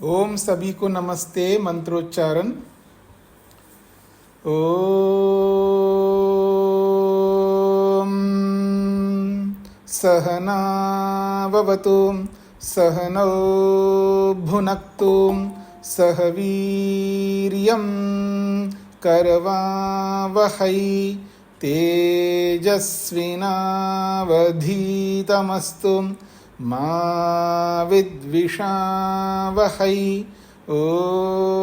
ओम सभी को नमस्ते। मंत्रोच्चारण। ओम सहना भवतु सहनौ भुनक्तु सह वीर्यं करवावहै तेजस्विनावधीतमस्तु मा विद्विषावहै। ओम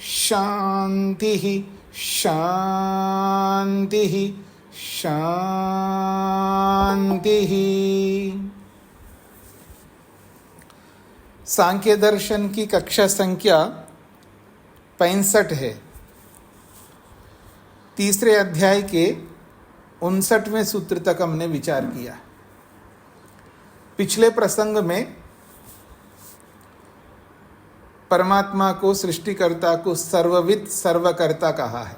शांति शांति शांति। सांख्य दर्शन की कक्षा संख्या 65 है। तीसरे अध्याय के 59वें सूत्र तक हमने विचार किया। पिछले प्रसंग में परमात्मा को, सृष्टिकर्ता को सर्वविद सर्वकर्ता कहा है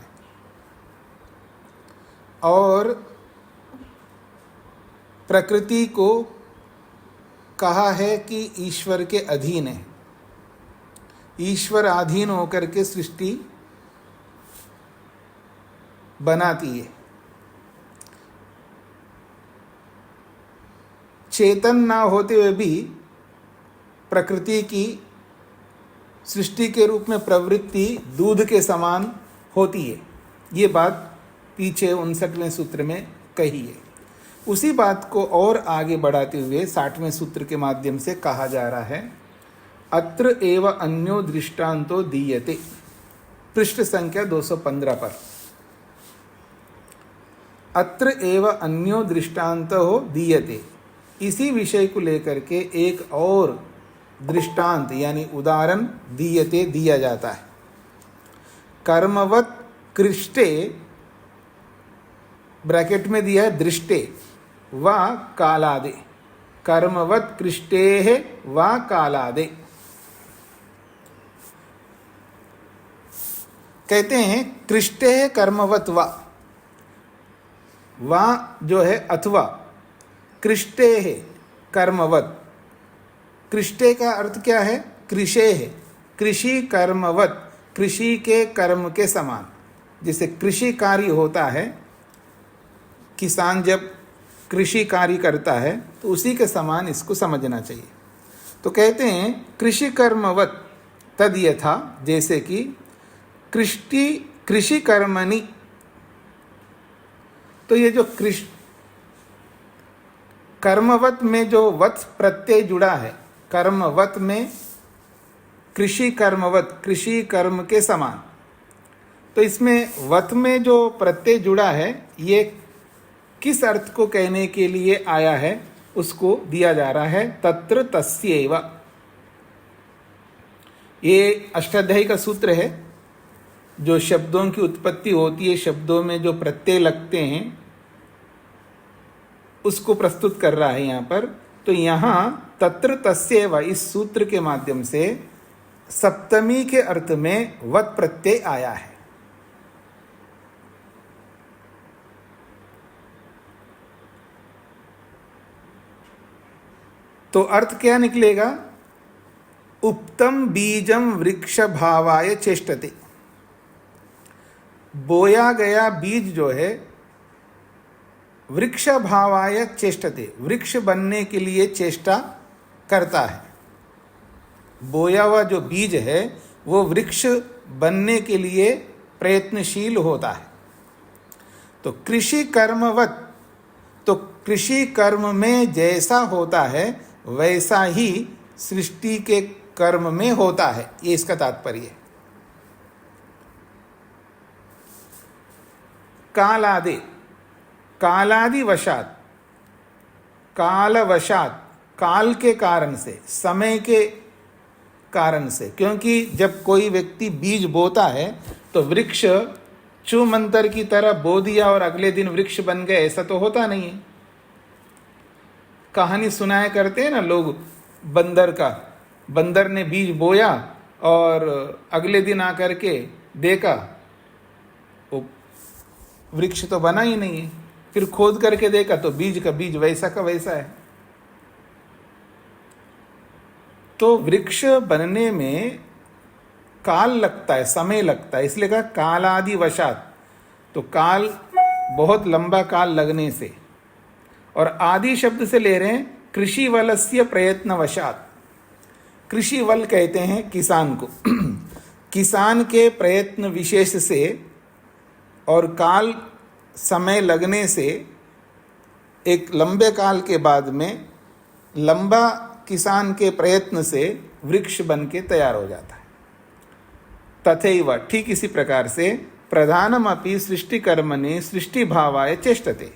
और प्रकृति को कहा है कि ईश्वर के अधीन है। ईश्वर अधीन होकर के सृष्टि बनाती है। चेतन ना होते हुए भी प्रकृति की सृष्टि के रूप में प्रवृत्ति दूध के समान होती है। ये बात पीछे 59वें सूत्र में कही है। उसी बात को और आगे बढ़ाते हुए 60वें सूत्र के माध्यम से कहा जा रहा है, अत्र एव अन्यो दृष्टांतो दीयते। पृष्ठ संख्या 215 पर अत्र एव अन्यो दृष्टांतो दीयते, इसी विषय को लेकर के एक और दृष्टांत यानी उदाहरण दीयते दिया जाता है। कर्मवत कृष्टे, ब्रैकेट में दिया है दृष्टे व कालादे। कर्मवत कृष्टे व कालादे। कहते हैं कृष्टे कर्मवत व जो है अथवा कृष्टे है कर्मवत। कृष्टे का अर्थ क्या है? कृषे है। कृषि कर्मवत, कृषि के कर्म के समान। जैसे कृषि कार्य होता है, किसान जब कृषि कार्य करता है तो उसी के समान इसको समझना चाहिए। तो कहते हैं कृषि कर्मवत तद यथा, जैसे कि कृषि कर्मणि। तो ये जो कर्मवत में जो वत प्रत्यय जुड़ा है, कर्मवत में कृषि कर्मवत, कृषि कर्म के समान। तो इसमें वत में जो प्रत्यय जुड़ा है, ये किस अर्थ को कहने के लिए आया है उसको दिया जा रहा है, तत्र तस्यैव। ये अष्टाध्यायी का सूत्र है। जो शब्दों की उत्पत्ति होती है, शब्दों में जो प्रत्यय लगते हैं, उसको प्रस्तुत कर रहा है यहाँ पर। तो यहाँ तत्र तस्यैव इस सूत्र के माध्यम से सप्तमी के अर्थ में वत प्रत्यय आया है। तो अर्थ क्या निकलेगा? उपतम बीजम वृक्ष भावाय चेष्टते। बोया गया बीज जो है वृक्ष भावाय चेष्टते, वृक्ष बनने के लिए चेष्टा करता है। बोया हुआ जो बीज है वो वृक्ष बनने के लिए प्रयत्नशील होता है। तो कृषि कर्मवत, तो कृषि कर्म में जैसा होता है वैसा ही सृष्टि के कर्म में होता है, ये इसका तात्पर्य है। कालादे, कालादि वशात, कालवशात, काल के कारण से, समय के कारण से। क्योंकि जब कोई व्यक्ति बीज बोता है तो वृक्ष चू मंतर की तरह बो दिया और अगले दिन वृक्ष बन गए, ऐसा तो होता नहीं है। कहानी सुनाया करते हैं ना लोग बंदर का। बंदर ने बीज बोया और अगले दिन आकर के देखा वो वृक्ष तो बना ही नहीं है। फिर खोद करके देखा तो बीज का बीज वैसा का वैसा है। तो वृक्ष बनने में काल लगता है, समय लगता है, इसलिए कहा कालादि वशात। तो काल, बहुत लंबा काल लगने से, और आदि शब्द से ले रहे हैं कृषि वलस्य प्रयत्न वशात। कृषि वल कहते हैं किसान को। किसान के प्रयत्न विशेष से और काल, समय लगने से एक लंबे काल के बाद में लंबा किसान के प्रयत्न से वृक्ष बन के तैयार हो जाता है। तथैव, ठीक इसी प्रकार से प्रधानमपि सृष्टिकर्मणि सृष्टिभावाय चेष्टते।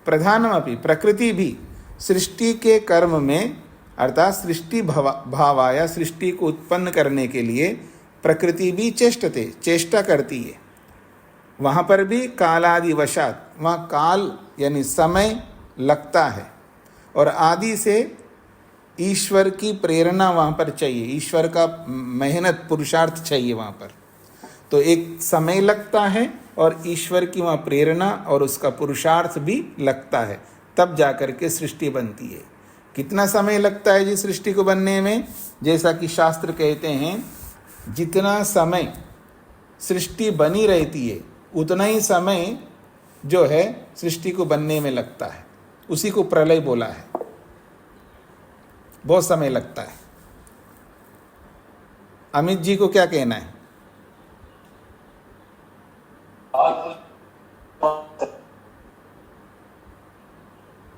प्रधानमपि, प्रकृति भी सृष्टि के कर्म में अर्थात सृष्टि भावाय, सृष्टि को उत्पन्न करने के लिए प्रकृति भी चेष्टते, चेष्टा करती है। वहाँ पर भी कालादि वशात, वहाँ काल यानी समय लगता है, और आदि से ईश्वर की प्रेरणा वहाँ पर चाहिए, ईश्वर का मेहनत पुरुषार्थ चाहिए वहाँ पर। तो एक समय लगता है और ईश्वर की वहाँ प्रेरणा और उसका पुरुषार्थ भी लगता है, तब जाकर के सृष्टि बनती है। कितना समय लगता है जी सृष्टि को बनने में? जैसा कि शास्त्र कहते हैं, जितना समय सृष्टि बनी रहती है उतना ही समय जो है सृष्टि को बनने में लगता है। उसी को प्रलय बोला है, बहुत समय लगता है। अमित जी को क्या कहना है?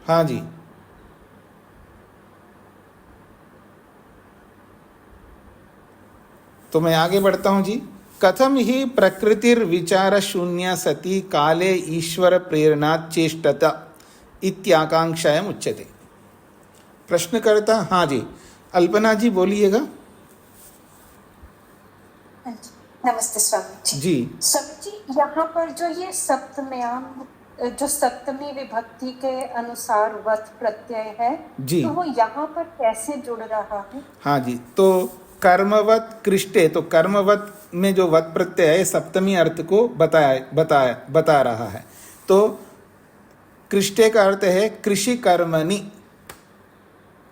हाँ जी, तो मैं आगे बढ़ता हूं जी। कथम ही प्रकृतिर विचार शून्य सती काले ईश्वर प्रेरणात् चेष्टता इत्याकांक्षायाम उच्यते। प्रश्न करता, हाँ जी, अल्पना जी बोलिएगा। नमस्ते स्वामी जी। स्वामी जी, यहाँ पर जो ये सप्तम्याम, जो सप्तमी विभक्ति के अनुसार वत प्रत्यय है जी, तो वो यहाँ पर कैसे जुड़ रहा है? हाँ जी, तो कर्मवत कृष्टे, तो कर्मवत में जो वत प्रत्यय है सप्तमी अर्थ को बता रहा है। तो कृष्टे का अर्थ है कृषि कर्मणि।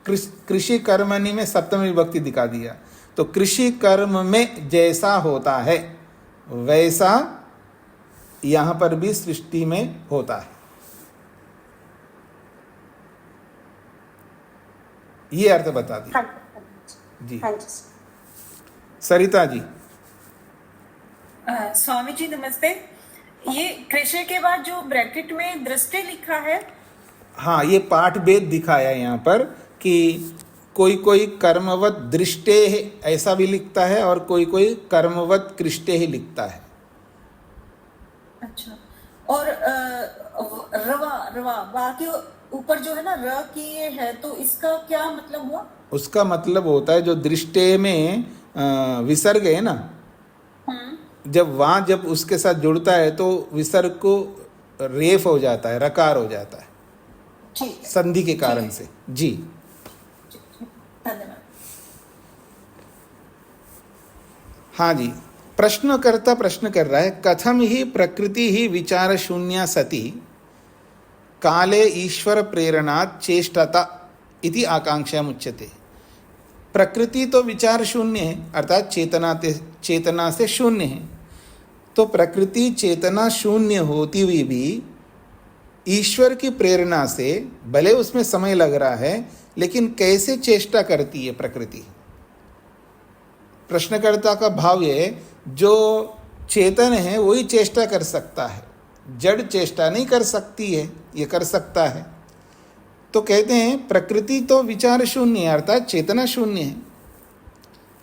कृषि कर्मणि में सप्तमी विभक्ति दिखा दिया। तो कृषि कर्म में जैसा होता है वैसा यहाँ पर भी सृष्टि में होता है, ये अर्थ बता दिया। जी, सरिता जी। स्वामी जी नमस्ते। ये कृषि के बाद जो ब्रैकेट में दृष्टि लिखा है, हाँ, ये पाठ भेद दिखाया यहाँ पर कि कोई कोई कर्मवत दृष्टे है ऐसा भी लिखता है और कोई कोई कर्मवत कृष्टे ही लिखता है। अच्छा, और रवा रवा बाकी ऊपर जो है ना र की ये है, तो इसका क्या मतलब हुआ? उसका मतलब होता है जो दृष्टे में विसर्ग है ना, जब वहाँ जब उसके साथ जुड़ता है तो विसर्ग को रेफ हो जाता है, रकार हो जाता है, संधि के कारण से। जी, धन्यवाद। हाँ जी, प्रश्नकर्ता प्रश्न कर रहा है, कथम ही प्रकृति ही विचार शून्य सती काले ईश्वर प्रेरणात् चेष्टता इति आकांक्षा मुच्यते। प्रकृति तो विचार शून्य है, अर्थात चेतना से शून्य है। तो प्रकृति चेतना शून्य होती हुई भी ईश्वर की प्रेरणा से, भले उसमें समय लग रहा है, लेकिन कैसे चेष्टा करती है प्रकृति? प्रश्नकर्ता का भाव ये, जो चेतन है वही चेष्टा कर सकता है, जड़ चेष्टा नहीं कर सकती है, ये कर सकता है। तो कहते हैं प्रकृति तो विचार शून्य है, अर्थात चेतना शून्य है।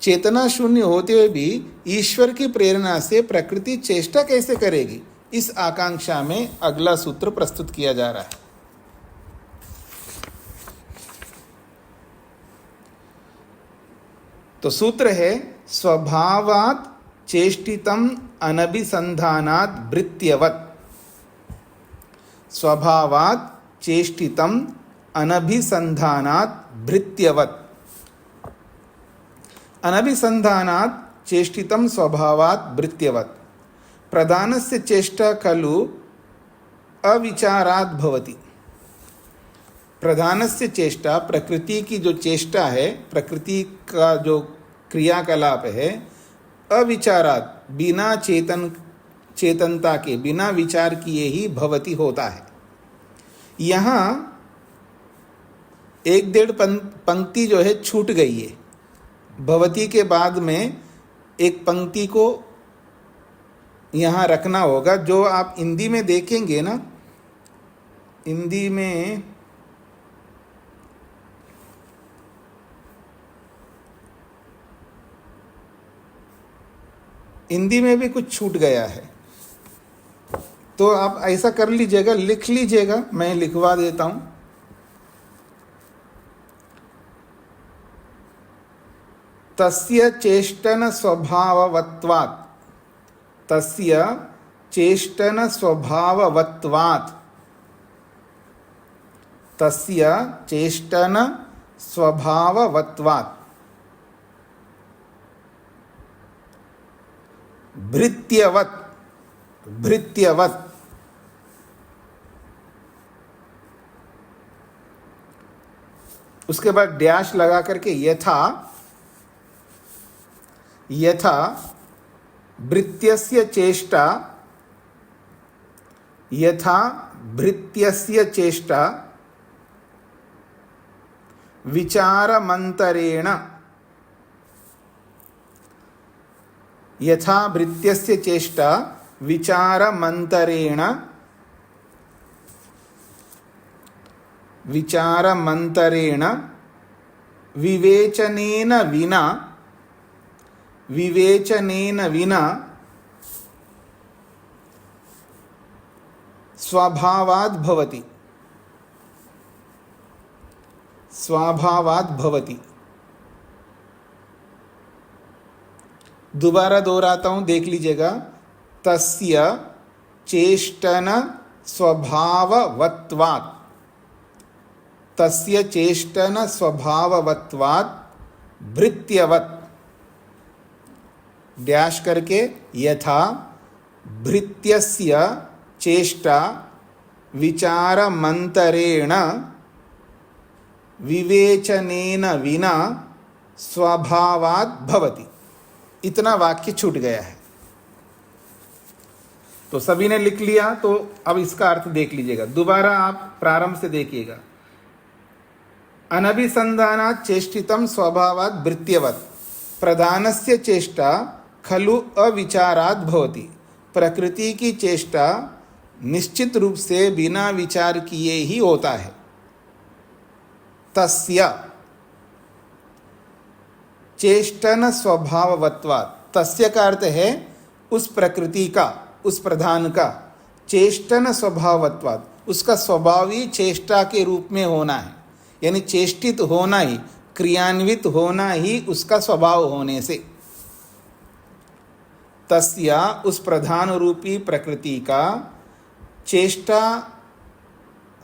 चेतना शून्य होते हुए भी ईश्वर की प्रेरणा से प्रकृति चेष्टा कैसे करेगी, इस आकांक्षा में अगला सूत्र प्रस्तुत किया जा रहा है। तो सूत्र है, स्वभावात् चेष्टितम अनभिसंधानात् भृत्यवत्। स्वभावात् चेष्टितम अनभिसंधानात् भृत्यवत्। अनभिसंधानात् चेष्टितम स्वभावात् भृत्यवत्। प्रधानस्य चेष्टा खलु अविचारात् भवति। प्रधानस्य चेष्टा, प्रकृति की जो चेष्टा है, प्रकृति का जो क्रियाकलाप है, अविचारात, बिना चेतनता के, बिना विचार किए ही भवति होता है। यहाँ एक डेढ़ पंक्ति जो है छूट गई है। भवति के बाद में एक पंक्ति को यहाँ रखना होगा, जो आप हिंदी में देखेंगे ना, हिंदी में भी कुछ छूट गया है। तो आप ऐसा कर लीजिएगा, लिख लीजिएगा, मैं लिखवा देता हूं। तस्य चेष्टन स्वभाववत्वात्, तस्य चेष्टन स्वभाववत्वात्, तस्य चेष्टन स्वभाववत्वात्, भृत्यवत्, भृत्यवत्, उसके बाद डैश लगा करके यथा, यथा भृत्यस्य चेष्टा, यथा भृत्यस्य चेष्टा विचारमन्तरेण, यथा भृत्यस्य चेष्टा विचारमन्तरेण, विचारमन्तरेण विवेचनेन विना, विवेचनेन विना स्वभावात् भवति, स्वभावात् भवति। दोबारा दोहराता हूं, देख लीजिएगा। तस्य चेष्टन स्वभाववत्वात्, तस्य चेष्टन स्वभाववत्वात् भृत्यवत्, डैश करके यथा भृत्यस्य चेष्टा विचारमन्तरेण विवेचनेन विना स्वभावात् भवति। इतना वाक्य छूट गया है। तो सभी ने लिख लिया, तो अब इसका अर्थ देख लीजिएगा। दोबारा आप प्रारंभ से देखिएगा। अनभिसंधानात् चेष्टितम स्वभावात् भृत्यवत्, प्रधानस्य चेष्टा खलु अविचारात् भवति। प्रकृति की चेष्टा निश्चित रूप से बिना विचार किए ही होता है। तस्य चेष्टन स्वभाववत्वात्, तस्य का अर्थ है उस प्रकृति का, उस प्रधान का, चेष्टन स्वभाववत्वात्, उसका स्वभाव ही चेष्टा के रूप में होना है, यानी चेष्टित होना ही, क्रियान्वित होना ही उसका स्वभाव होने से। तस्य, उस प्रधान रूपी प्रकृति का, चेष्टा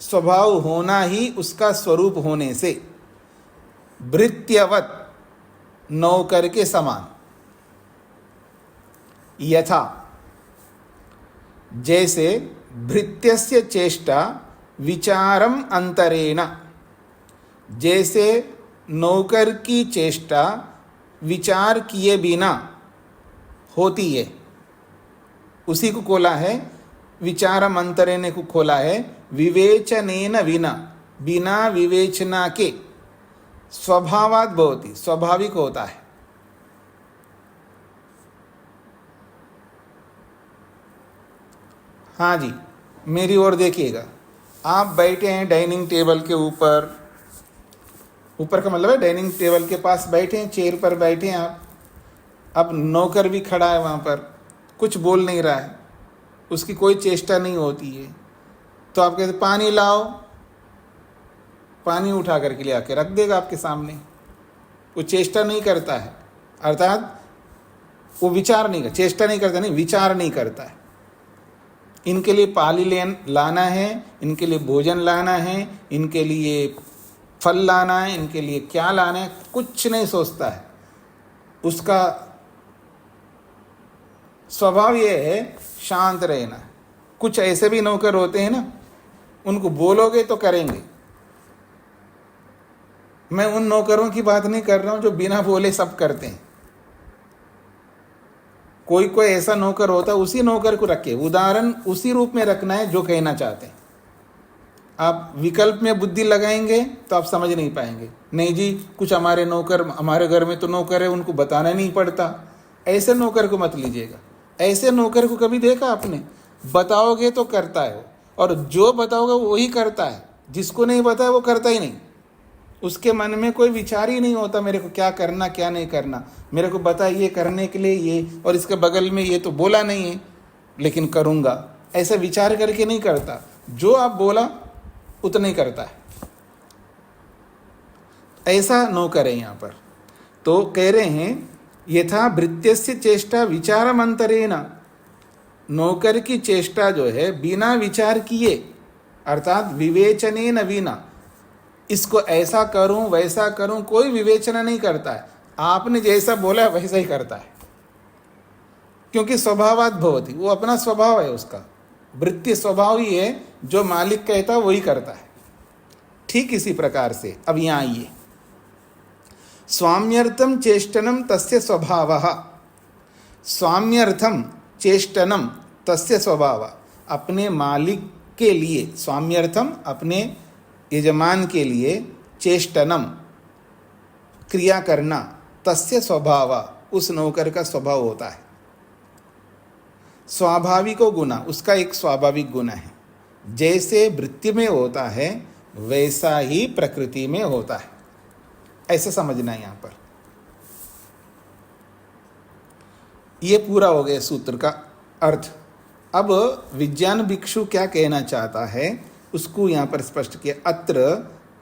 स्वभाव होना ही उसका स्वरूप होने से, भृत्यवत्, नौकर के समान। यथा, जैसे भृत्यस्य चेष्टा विचारम अंतरेण, जैसे नौकर की चेष्टा विचार किए बिना होती है, उसी को खोला है, विचारम अंतरेण को खोला है विवेचनेन विना, बिना विवेचना के, स्वभावात् भवति, स्वाभाविक होता है। हाँ जी, मेरी ओर देखिएगा। आप बैठे हैं डाइनिंग टेबल के ऊपर, ऊपर का मतलब है डाइनिंग टेबल के पास बैठे हैं, चेयर पर बैठे हैं आप। अब नौकर भी खड़ा है वहाँ पर, कुछ बोल नहीं रहा है, उसकी कोई चेष्टा नहीं होती है। तो आप कहते पानी लाओ, पानी उठा करके ले आके रख देगा आपके सामने। वो चेष्टा नहीं करता है, अर्थात वो विचार नहीं करता, चेष्टा नहीं करता, नहीं विचार नहीं करता है। इनके लिए पानी लाना है, इनके लिए भोजन लाना है, इनके लिए फल लाना है, इनके लिए क्या लाना है, कुछ नहीं सोचता है। उसका स्वभाव ये है शांत रहना। कुछ ऐसे भी नौकर होते हैं ना, उनको बोलोगे तो करेंगे, मैं उन नौकरों की बात नहीं कर रहा हूं जो बिना बोले सब करते हैं। कोई कोई ऐसा नौकर होता है, उसी नौकर को रखे, उदाहरण उसी रूप में रखना है जो कहना चाहते हैं। आप विकल्प में बुद्धि लगाएंगे तो आप समझ नहीं पाएंगे। नहीं जी, कुछ हमारे नौकर, हमारे घर में तो नौकर है, उनको बताना नहीं पड़ता, ऐसे नौकर को मत लीजिएगा। ऐसे नौकर को कभी देखा आपने? बताओगे तो करता है वो, और जो बताओगे वो वही करता है, जिसको नहीं बताया वो करता ही नहीं। उसके मन में कोई विचार ही नहीं होता मेरे को क्या करना क्या नहीं करना, मेरे को बता ये करने के लिए ये, और इसके बगल में ये तो बोला नहीं है लेकिन करूँगा, ऐसा विचार करके नहीं करता। जो आप बोला उतना ही करता है। ऐसा नौकर है यहाँ पर। तो कह रहे हैं यथा भृत्यस्य चेष्टा विचारमंतरेण, नौकर की चेष्टा जो है बिना विचार किए, अर्थात विवेचनेन विना, इसको ऐसा करूं वैसा करूं, कोई विवेचना नहीं करता है। आपने जैसा बोला वैसा ही करता है, क्योंकि स्वभावात् भवति, वो अपना स्वभाव है उसका। वृत्ति स्वभाव ही है, जो मालिक कहता है वही करता है। ठीक इसी प्रकार से अब यहाँ आइए, स्वाम्यर्थम चेष्टनम तस्य स्वभावः। स्वाम्यर्थम चेष्टनम तस्य स्वभावः, अपने मालिक के लिए, स्वाम्यर्थम अपने यजमान के लिए, चेष्टनम क्रिया करना, तस्य स्वभावः उस नौकर का स्वभाव होता है। स्वाभाविको गुना, उसका एक स्वाभाविक गुण है। जैसे वृत्ति में होता है वैसा ही प्रकृति में होता है, ऐसा समझना है यहाँ पर। ये पूरा हो गया सूत्र का अर्थ। अब विज्ञान भिक्षु क्या कहना चाहता है उसको यहाँ पर स्पष्ट किया। अत्र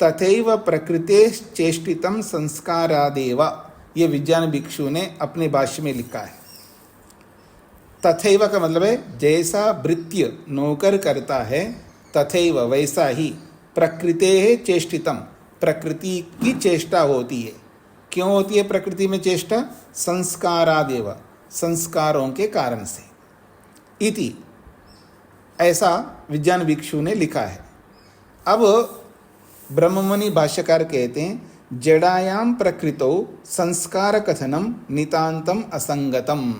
तथैव प्रकृते चेष्टितम संस्कारादेव, ये विज्ञान भिक्षु ने अपने भाष्य में लिखा है। तथैव का मतलब है जैसा भृत्य नौकर करता है, तथैव वैसा ही प्रकृते चेष्टितम, प्रकृति की चेष्टा होती है। क्यों होती है प्रकृति में चेष्टा? संस्कारादेव, संस्कारों के कारण से। इति, ऐसा विज्ञान भिक्षु ने लिखा है। अब ब्रह्ममुनि भाष्यकार कहते हैं जड़ायाम प्रकृतौ संस्कार कथनम नितांतम असंगतम।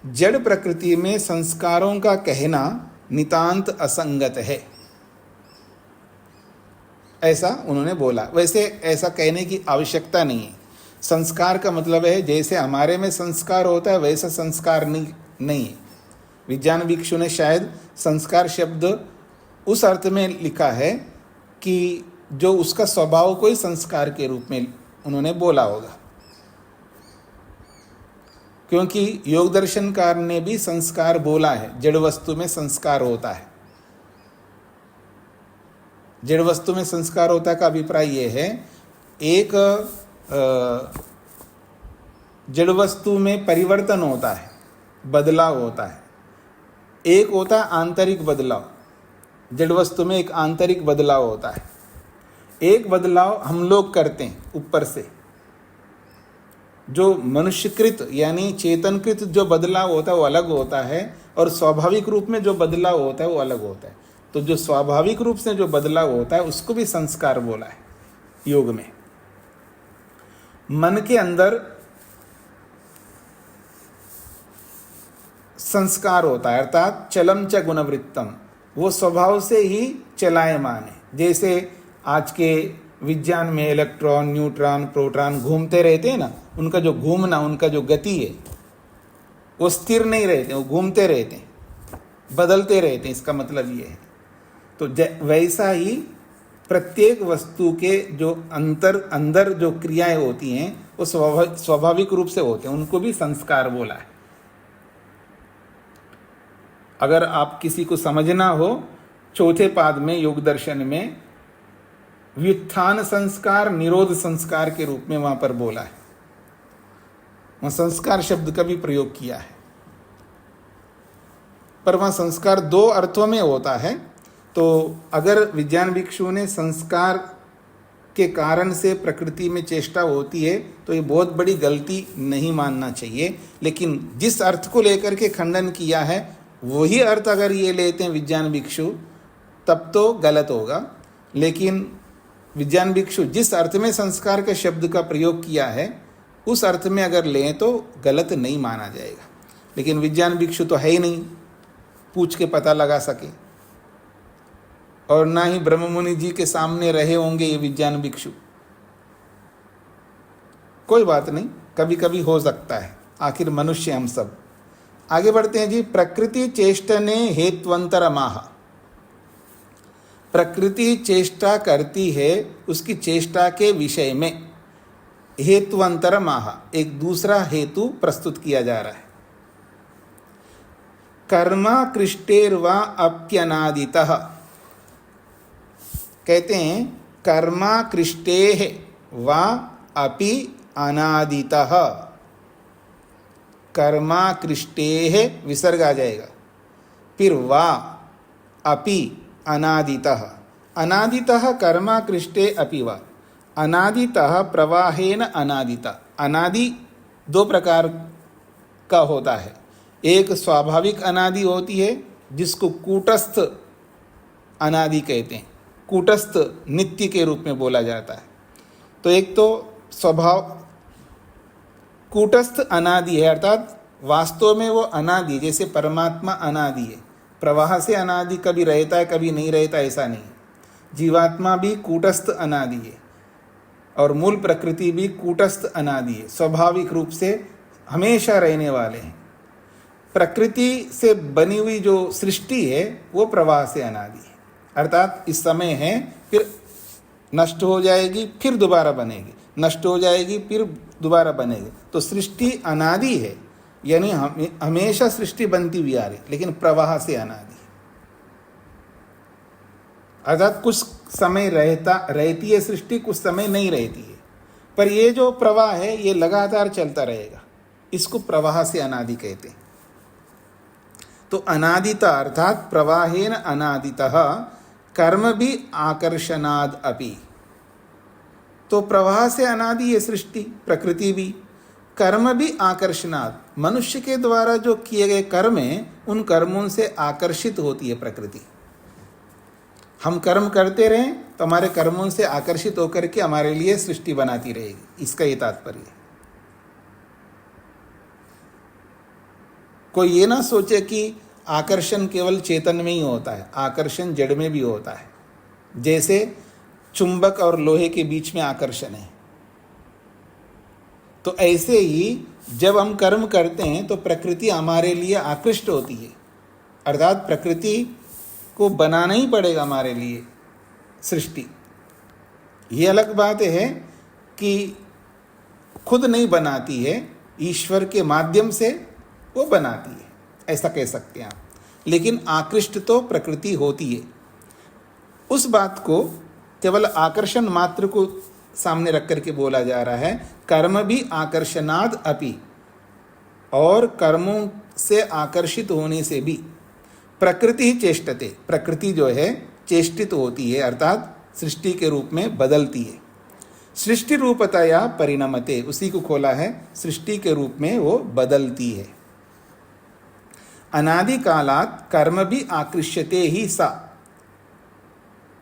जड़ प्रकृति में संस्कारों का कहना नितांत असंगत है, ऐसा उन्होंने बोला। वैसे ऐसा कहने की आवश्यकता नहीं है। संस्कार का मतलब है जैसे हमारे में संस्कार होता है वैसा संस्कार नहीं है। विज्ञान भिक्षु ने शायद संस्कार शब्द उस अर्थ में लिखा है कि जो उसका स्वभाव को ही संस्कार के रूप में उन्होंने बोला होगा, क्योंकि योग दर्शनकार ने भी संस्कार बोला है। जड़ वस्तु में संस्कार होता है, जड़ वस्तु में संस्कार होता का अभिप्राय ये है, एक जड़ वस्तु में परिवर्तन होता है, बदलाव होता है। एक होता है आंतरिक बदलाव, जड़ वस्तु में एक आंतरिक बदलाव होता है। एक बदलाव हम लोग करते हैं ऊपर से, जो मनुष्यकृत यानी चेतनकृत जो बदलाव होता है वो अलग होता है, और स्वाभाविक रूप में जो बदलाव होता है वो अलग होता है। तो जो स्वाभाविक रूप से जो बदलाव होता है उसको भी संस्कार बोला है योग में। मन के अंदर संस्कार होता है, अर्थात चलम च गुणवृत्तम, वो स्वभाव से ही चलायमान है। जैसे आज के विज्ञान में इलेक्ट्रॉन, न्यूट्रॉन, प्रोटॉन घूमते रहते हैं ना, उनका जो घूमना, उनका जो गति है वो स्थिर नहीं रहते, वो घूमते रहते हैं, बदलते रहते हैं। इसका मतलब ये है। तो वैसा ही प्रत्येक वस्तु के जो अंदर जो क्रियाएं होती हैं वो स्वाभाविक रूप से होते हैं, उनको भी संस्कार बोला है। अगर आप किसी को समझना हो, चौथे पाद में योग दर्शन में व्युत्थान संस्कार, निरोध संस्कार के रूप में वहां पर बोला है। वहां संस्कार शब्द का भी प्रयोग किया है, पर वहां संस्कार दो अर्थों में होता है। तो अगर विज्ञान भिक्षु ने संस्कार के कारण से प्रकृति में चेष्टा होती है तो ये बहुत बड़ी गलती नहीं मानना चाहिए। लेकिन जिस अर्थ को लेकर के खंडन किया है वही अर्थ अगर ये लेते हैं विज्ञान भिक्षु तब तो गलत होगा। लेकिन विज्ञान भिक्षु जिस अर्थ में संस्कार के शब्द का प्रयोग किया है उस अर्थ में अगर लें तो गलत नहीं माना जाएगा। लेकिन विज्ञान भिक्षु तो है ही नहीं, पूछ के पता लगा सके, और ना ही ब्रह्म मुनि जी के सामने रहे होंगे ये विज्ञान भिक्षु। कोई बात नहीं, कभी कभी हो सकता है, आखिर मनुष्य हम सब। आगे बढ़ते हैं जी। प्रकृति चेष्टने हेत्वंतर माह। प्रकृति चेष्टा करती है उसकी चेष्टा के विषय में। हेत्वंतर माह, एक दूसरा हेतु प्रस्तुत किया जा रहा है। कर्मा कृष्टेर्वा अप्यनादितः, कहते हैं कर्मा कृष्टेः वा अपि अनादितः। कर्मा कृष्टेः विसर्ग आ जाएगा, फिर वा अपि अनादितः। अनादितः कर्मा कृष्टे अपि वा। अनादितः प्रवाहेन अनादिता। अनादि दो प्रकार का होता है। एक स्वाभाविक अनादि होती है जिसको कूटस्थ अनादि कहते हैं, कूटस्थ नित्य के रूप में बोला जाता है। तो एक तो स्वभाव कूटस्थ अनादि है, अर्थात वास्तव में वो अनादि, जैसे परमात्मा अनादि है, प्रवाह से अनादि, कभी रहता है कभी नहीं रहता, ऐसा नहीं। जीवात्मा भी कूटस्थ अनादि है और मूल प्रकृति भी कूटस्थ अनादि है, स्वाभाविक रूप से हमेशा रहने वाले हैं। प्रकृति से बनी हुई जो सृष्टि है वो प्रवाह से अनादि है, अर्थात इस समय है, फिर नष्ट हो जाएगी, फिर दोबारा बनेगी, नष्ट हो जाएगी, फिर दोबारा बनेगी। तो सृष्टि अनादि है, यानी हमेशा सृष्टि बनती हुई आ रही, लेकिन प्रवाह से अनादि, अर्थात कुछ समय रहती है सृष्टि, कुछ समय नहीं रहती है, पर ये जो प्रवाह है ये लगातार चलता रहेगा, इसको प्रवाह से अनादि कहते हैं। तो अनादिता अर्थात प्रवाहेन अनादितः कर्म भी आकर्षणाद अपि। तो प्रवाह से अनादि है सृष्टि, प्रकृति भी, कर्म भी आकर्षणाद। मनुष्य के द्वारा जो किए गए कर्म हैं उन कर्मों से आकर्षित होती है प्रकृति। हम कर्म करते रहें तो हमारे कर्मों से आकर्षित होकर के हमारे लिए सृष्टि बनाती रहेगी, इसका ये तात्पर्य है। कोई ये ना सोचे कि आकर्षण केवल चेतन में ही होता है, आकर्षण जड़ में भी होता है। जैसे चुंबक और लोहे के बीच में आकर्षण है, तो ऐसे ही जब हम कर्म करते हैं तो प्रकृति हमारे लिए आकृष्ट होती है, अर्थात प्रकृति को बनाना ही पड़ेगा हमारे लिए सृष्टि। ये अलग बात है कि खुद नहीं बनाती है, ईश्वर के माध्यम से वो बनाती है, ऐसा कह सकते हैं आप। लेकिन आकृष्ट तो प्रकृति होती है। उस बात को केवल आकर्षण मात्र को सामने रख करके बोला जा रहा है। कर्म भी आकर्षणाद अपि, और कर्मों से आकर्षित होने से भी प्रकृति ही चेष्टते, प्रकृति जो है चेष्टित होती है, अर्थात सृष्टि के रूप में बदलती है। सृष्टि रूपतया परिणमते, उसी को खोला है, सृष्टि के रूप में वो बदलती है। अनादि कालात कर्म भी आकृष्यते ही सा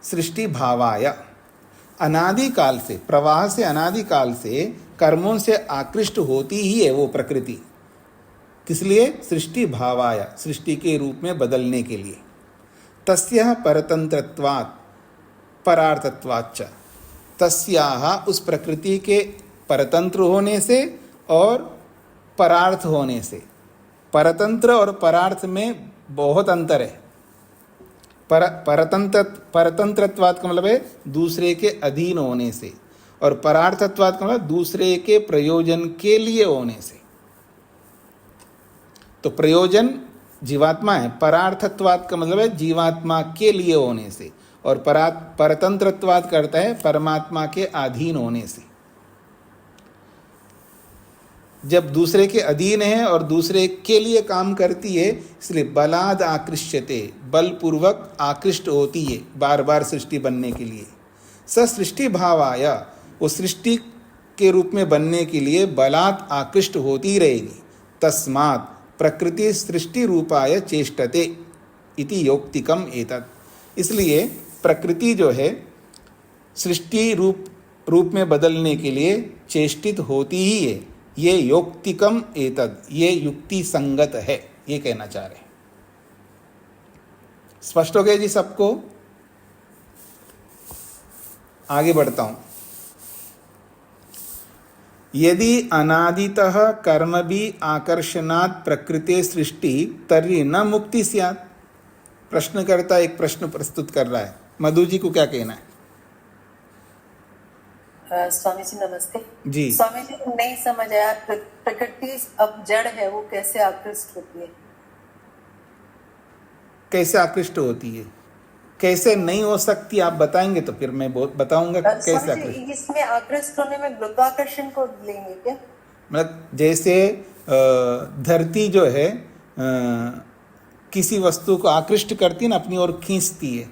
सृष्टि भावाय। अनादि काल से, प्रवाह से अनादि काल से कर्मों से आकृष्ट होती ही है वो प्रकृति। किस लिए? सृष्टि भावाय, सृष्टि के रूप में बदलने के लिए। तस्याः परतंत्रत्वात् परार्थत्वाच्च, तस्याः उस प्रकृति के परतंत्र होने से और परार्थ होने से। परतंत्र और परार्थ में बहुत अंतर है। परतंत्रत्वात् का मतलब है दूसरे के अधीन होने से, और परार्थत्वात् का मतलब दूसरे के प्रयोजन के लिए होने से। तो प्रयोजन जीवात्मा है, परार्थत्वात् का मतलब है जीवात्मा के लिए होने से, और परतंत्रत्वात् करता है परमात्मा के अधीन होने से। जब दूसरे के अधीन है और दूसरे के लिए काम करती है, इसलिए बलाद आकृष्यते, बलपूर्वक आकृष्ट होती है बार बार सृष्टि बनने के लिए। स सृष्टि भावाय, वो सृष्टि के रूप में बनने के लिए बलात् आकृष्ट होती रहेगी। तस्मात् प्रकृति सृष्टि रूपाय चेष्टते इति योक्तिकम एतत्। इसलिए प्रकृति जो है सृष्टि रूप में बदलने के लिए चेष्टित होती ही है। ये योक्तिकम एतद, ये युक्ति संगत है, ये कहना चाह रहे हैं। स्पष्ट हो गया जी सबको? आगे बढ़ता हूं। यदि अनादितः कर्म भी आकर्षणात् प्रकृते सृष्टि तर्हि न मुक्ति स्यात्। प्रश्नकर्ता एक प्रश्न प्रस्तुत कर रहा है। मधु जी को क्या कहना है? स्वामी जी नमस्ते जी। स्वामी जी नहीं समझ आया, प्रकृति अब जड़ है, वो कैसे आकृष्ट होती है? कैसे आकृष्ट होती है, कैसे नहीं हो सकती, आप बताएंगे तो फिर मैं बताऊंगा कैसे स्वामी जी, आकृष्ट। इसमें आकृष्ट होने में गुरुत्वाकर्षण को लेंगे क्या? मतलब जैसे धरती जो है किसी वस्तु को आकृष्ट करती है ना, अपनी ओर खींचती है,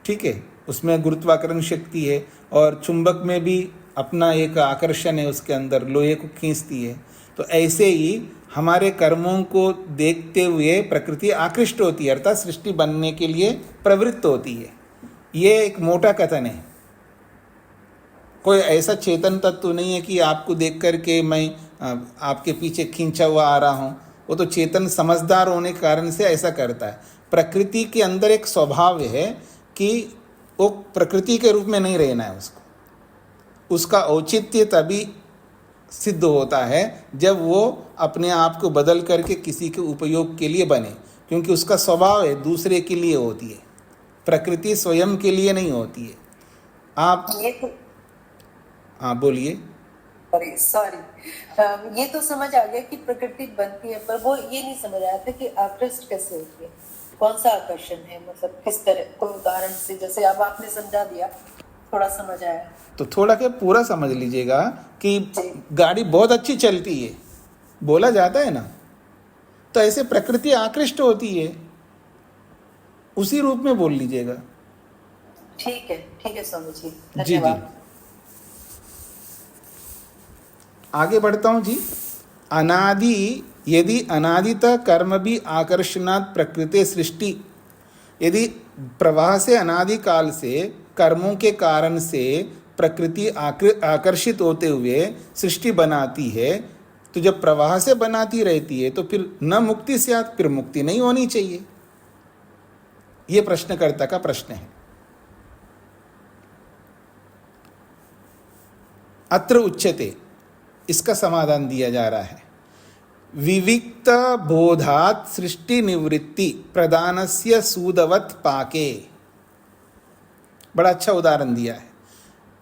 ठीक है, उसमें गुरुत्वाकर्षण शक्ति है। और चुंबक में भी अपना एक आकर्षण है, उसके अंदर लोहे को खींचती है। तो ऐसे ही हमारे कर्मों को देखते हुए प्रकृति आकृष्ट होती है, अर्थात सृष्टि बनने के लिए प्रवृत्त होती है। ये एक मोटा कथन है। कोई ऐसा चेतन तत्व नहीं है कि आपको देख करके मैं आपके पीछे खींचा हुआ आ रहा हूँ। वो तो चेतन समझदार होने के कारण से ऐसा करता है। प्रकृति के अंदर एक स्वभाव है कि वो प्रकृति के रूप में नहीं रहना है उसको। उसका औचित्य तभी सिद्ध होता है जब वो अपने आप को बदल करके किसी के उपयोग के लिए बने, क्योंकि उसका स्वभाव है दूसरे के लिए होती है, प्रकृति स्वयं के लिए नहीं होती है। आप ये तो हाँ बोलिए। सॉरी, ये तो समझ आ गया कि प्रकृति बनती है, पर वो ये नहीं समझ आया था कि आकृष्ट कैसे होती है, कौन सा आकर्षण है, मतलब किस तरह, कोई उदाहरण से, जैसे अब आपने समझा दिया, थोड़ा समझ आया। तो थोड़ा क्या पूरा समझ लीजिएगा कि गाड़ी बहुत अच्छी चलती है, बोला जाता है ना, तो ऐसे प्रकृति आकृष्ट होती है, उसी रूप में बोल लीजिएगा। ठीक है स्वामी जी, जी जी। धन्यवाद। आगे बढ़ता हूं जी। अनादि, यदि अनादित कर्म भी आकर्षणात् प्रकृति सृष्टि, यदि प्रवाह से अनादि काल से कर्मों के कारण से प्रकृति आकर्षित होते हुए सृष्टि बनाती है, तो जब प्रवाह से बनाती रहती है तो फिर न मुक्ति स्यात्, फिर मुक्ति नहीं होनी चाहिए। यह प्रश्नकर्ता का प्रश्न है। अत्र उच्यते, इसका समाधान दिया जा रहा है। विविक्त बोधात् सृष्टि निवृत्ति प्रदानस्य सूदवत् पाके। बड़ा अच्छा उदाहरण दिया है।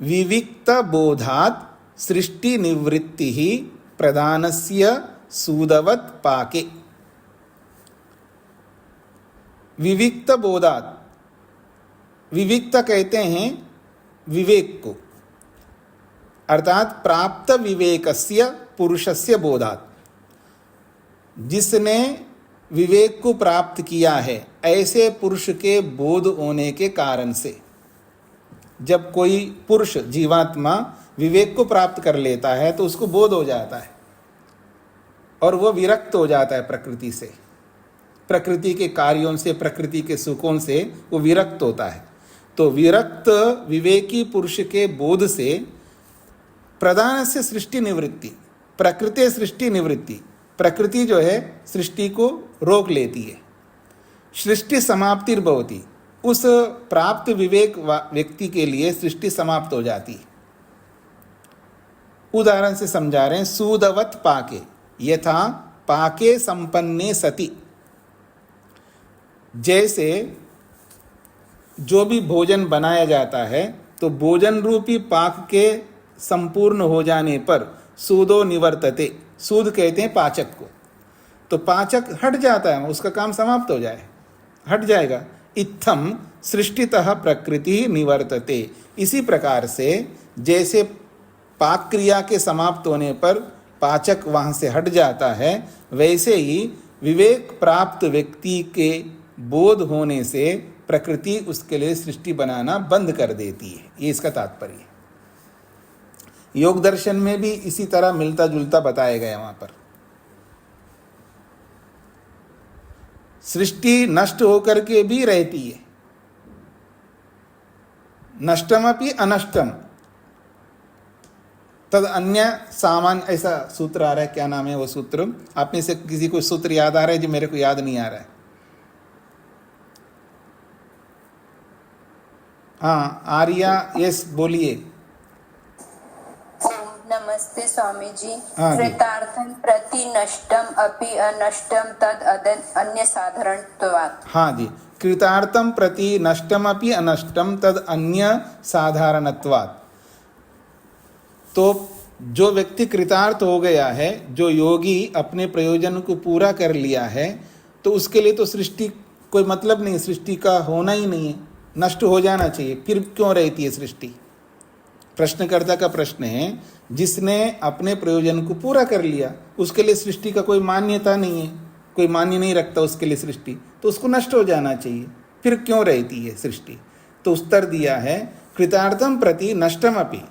विविक्त बोधात् सृष्टि निवृत्ति ही प्रदानस्य सूदवत् पाके। विविक्त बोधात्, विविक्त कहते हैं विवेक को, अर्थात प्राप्त विवेकस्य पुरुषस्य बोधात्। जिसने विवेक को प्राप्त किया है, ऐसे पुरुष के बोध होने के कारण से, जब कोई पुरुष जीवात्मा विवेक को प्राप्त कर लेता है तो उसको बोध हो जाता है और वो विरक्त हो जाता है प्रकृति से, प्रकृति के कार्यों से, प्रकृति के सुखों से वो विरक्त होता है। तो विरक्त विवेकी पुरुष के बोध से प्रधान से सृष्टि निवृत्ति, प्रकृति सृष्टि निवृत्ति, प्रकृति जो है सृष्टि को रोक लेती है। सृष्टि समाप्तिर्भवति, उस प्राप्त विवेक व्यक्ति के लिए सृष्टि समाप्त हो जाती है। उदाहरण से समझा रहे हैं। सूदवत् पाके, यथा पाके संपन्ने सति, जैसे जो भी भोजन बनाया जाता है तो भोजन रूपी पाक के संपूर्ण हो जाने पर सूदो निवर्तते, सूद कहते हैं पाचक को, तो पाचक हट जाता है, उसका काम समाप्त हो जाए, हट जाएगा। इत्थम सृष्टितः प्रकृति निवर्तते। इसी प्रकार से जैसे पाक क्रिया के समाप्त होने पर पाचक वहाँ से हट जाता है, वैसे ही विवेक प्राप्त व्यक्ति के बोध होने से प्रकृति उसके लिए सृष्टि बनाना बंद कर देती है। ये इसका तात्पर्य है। योग दर्शन में भी इसी तरह मिलता जुलता बताया गया। वहाँ पर सृष्टि नष्ट होकर के भी रहती है, नष्टमपि अनष्टम तद अन्य सामान्य, ऐसा सूत्र आ रहा है। क्या नाम है वो सूत्र? आप में से किसी को सूत्र याद आ रहा है जो मेरे को याद नहीं आ रहा है? हाँ आर्या, यस बोलिए। ओम नमस्ते स्वामी जी। हाँ जी। कृतार्थं प्रति नष्टम अपि अनष्टम तद अन्य साधारणत्वात्। हाँ जी, कृतार्थम प्रति नष्टमपि अनष्टम तद अन्य साधारणत्वात्। तो जो व्यक्ति कृतार्थ हो गया है, जो योगी अपने प्रयोजन को पूरा कर लिया है, तो उसके लिए तो सृष्टि कोई मतलब नहीं, सृष्टि का होना ही नहीं है, नष्ट हो जाना चाहिए। फिर क्यों रहती है सृष्टि? प्रश्नकर्ता का प्रश्न है, जिसने अपने प्रयोजन को पूरा कर लिया उसके लिए सृष्टि का कोई मान्यता नहीं है, कोई मान्य नहीं रखता उसके लिए सृष्टि, तो उसको नष्ट हो जाना चाहिए। फिर क्यों रहती है सृष्टि? तो उत्तर दिया है, कृतार्थम प्रति नष्टमपि,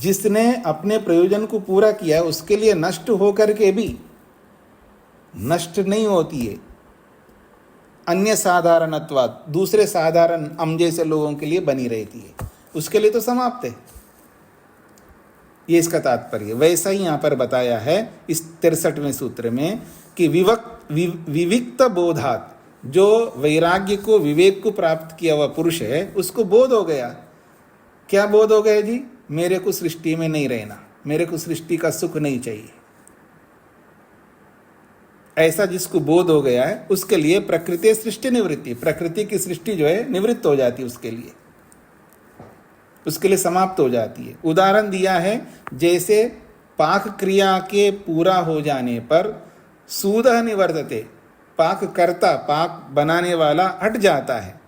जिसने अपने प्रयोजन को पूरा किया उसके लिए नष्ट होकर के भी नष्ट नहीं होती है। अन्य साधारणत्वात्, दूसरे साधारण हम जैसे लोगों के लिए बनी रहती है, उसके लिए तो समाप्त है। ये इसका तात्पर्य। वैसा ही यहाँ पर बताया है इस 63वें सूत्र में कि विविक्त बोधात, जो वैराग्य को, विवेक को प्राप्त किया हुआ पुरुष है, उसको बोध हो गया। क्या बोध हो गया जी? मेरे को सृष्टि में नहीं रहना, मेरे को सृष्टि का सुख नहीं चाहिए। ऐसा जिसको बोध हो गया है उसके लिए प्रकृति सृष्टि निवृत्ति, प्रकृति की सृष्टि जो है निवृत्त हो जाती है, उसके लिए समाप्त हो जाती है। उदाहरण दिया है, जैसे पाक क्रिया के पूरा हो जाने पर सूदह निवर्तते, पाक कर्ता, पाक बनाने वाला हट जाता है।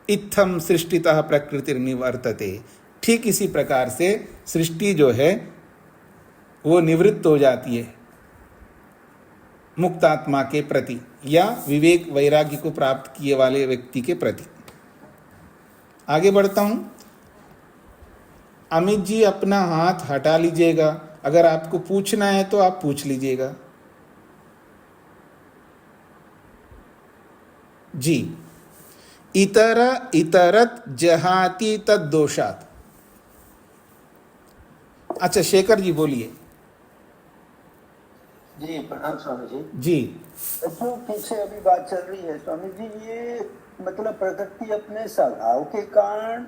इत्थम सृष्टितः प्रकृति निवर्तते, ठीक इसी प्रकार से सृष्टि जो है वो निवृत्त हो जाती है मुक्त आत्मा के प्रति या विवेक वैराग्य को प्राप्त किए वाले व्यक्ति के प्रति। आगे बढ़ता हूं। अमित जी अपना हाथ हटा लीजिएगा, अगर आपको पूछना है तो आप पूछ लीजिएगा जी। इतरत जहाति तद दोषात। अच्छा शेखर जी बोलिए। जी प्रणाम स्वामी जी। जी जो पीछे अभी बात चल रही है स्वामी जी, ये मतलब प्रकृति अपने स्वभाव के कारण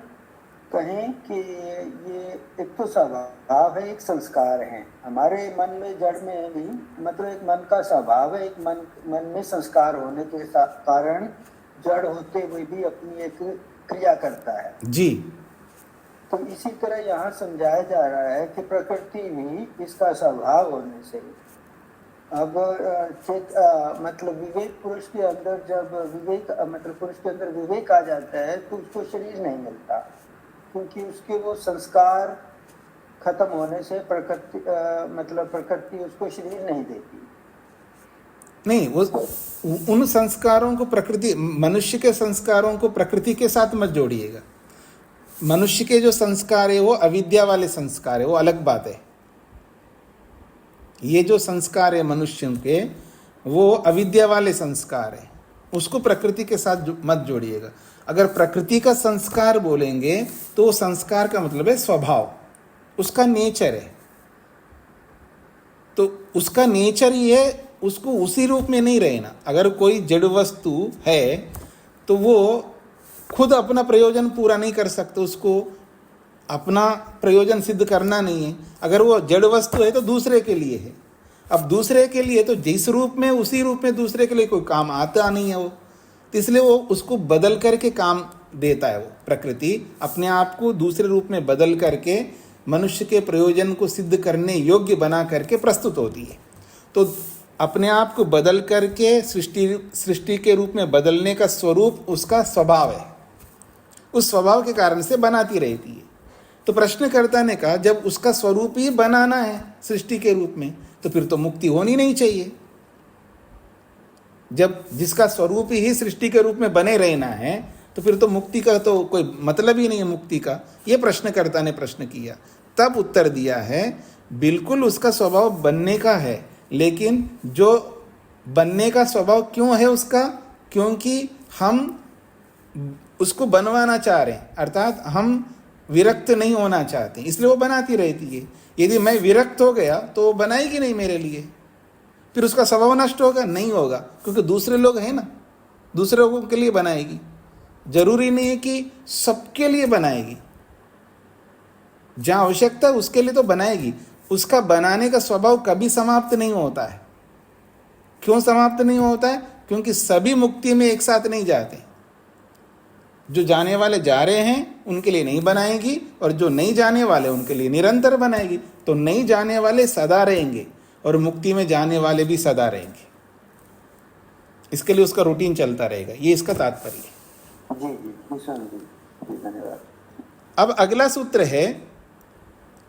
कहें कि ये एक तो स्वभाव है, एक संस्कार है हमारे मन में, जड़ में भी, मतलब एक मन का स्वभाव है, एक मन में संस्कार होने के कारण जड़ होते हुए भी अपनी एक क्रिया करता है जी। तो इसी तरह यहाँ समझाया जा रहा है कि प्रकृति भी इसका स्वभाव होने से अब मतलब विवेक पुरुष के अंदर, जब विवेक मतलब पुरुष के अंदर विवेक आ जाता है तो उसको शरीर नहीं मिलता, क्योंकि उसके वो संस्कार खत्म होने से प्रकृति मतलब प्रकृति उसको शरीर नहीं देती। नहीं, वो उन संस्कारों को प्रकृति, मनुष्य के संस्कारों को प्रकृति के साथ मत जोड़िएगा। मनुष्य के जो संस्कार है वो अविद्या वाले संस्कार है, वो अलग बात है। ये जो संस्कार है मनुष्य के, वो अविद्या वाले संस्कार है, उसको प्रकृति के साथ मत जोड़िएगा। अगर प्रकृति का संस्कार बोलेंगे तो संस्कार का मतलब है स्वभाव, उसका नेचर है। तो उसका नेचर ही है, उसको उसी रूप में नहीं रहना। अगर कोई जड़ वस्तु है तो वो खुद अपना प्रयोजन पूरा नहीं कर सकते, उसको अपना प्रयोजन सिद्ध करना नहीं है। अगर वो जड़ वस्तु है तो दूसरे के लिए है। अब दूसरे के लिए तो जिस रूप में, उसी रूप में दूसरे के लिए कोई काम आता नहीं है वो, तो इसलिए वो उसको बदल करके काम देता है। वो प्रकृति अपने आप को दूसरे रूप में बदल करके मनुष्य के प्रयोजन को सिद्ध करने योग्य बना करके प्रस्तुत होती है। तो अपने आप को बदल करके सृष्टि के रूप में बदलने का स्वरूप उसका स्वभाव है, उस स्वभाव के कारण से बनाती रहती है। तो प्रश्नकर्ता ने कहा, जब उसका स्वरूप ही बनाना है सृष्टि के रूप में, तो फिर तो मुक्ति होनी नहीं चाहिए। जब जिसका स्वरूप ही सृष्टि के रूप में बने रहना है, तो फिर तो मुक्ति का तो कोई मतलब ही नहीं है मुक्ति का। ये प्रश्नकर्ता ने प्रश्न किया। तब उत्तर दिया है, बिल्कुल उसका स्वभाव बनने का है, लेकिन जो बनने का स्वभाव क्यों है उसका, क्योंकि हम उसको बनवाना चाह रहे हैं, अर्थात हम विरक्त नहीं होना चाहते, इसलिए वो बनाती रहती है। यदि मैं विरक्त हो गया तो वो बनाएगी नहीं मेरे लिए, फिर उसका स्वभाव नष्ट होगा? नहीं होगा, क्योंकि दूसरे लोग हैं ना, दूसरे लोगों के लिए बनाएगी। जरूरी नहीं है कि सबके लिए बनाएगी, जहां आवश्यकता है उसके लिए तो बनाएगी। उसका बनाने का स्वभाव कभी समाप्त नहीं होता है। क्यों समाप्त नहीं होता है? क्योंकि सभी मुक्ति में एक साथ नहीं जाते। जो जाने वाले जा रहे हैं उनके लिए नहीं बनाएगी, और जो नहीं जाने वाले उनके लिए निरंतर बनाएगी। तो नहीं जाने वाले सदा रहेंगे और मुक्ति में जाने वाले भी सदा रहेंगे। इसके लिए उसका रूटीन चलता रहेगा, ये इसका तात्पर्य है। जी जी भूषण जी, धन्यवाद। अब अगला सूत्र है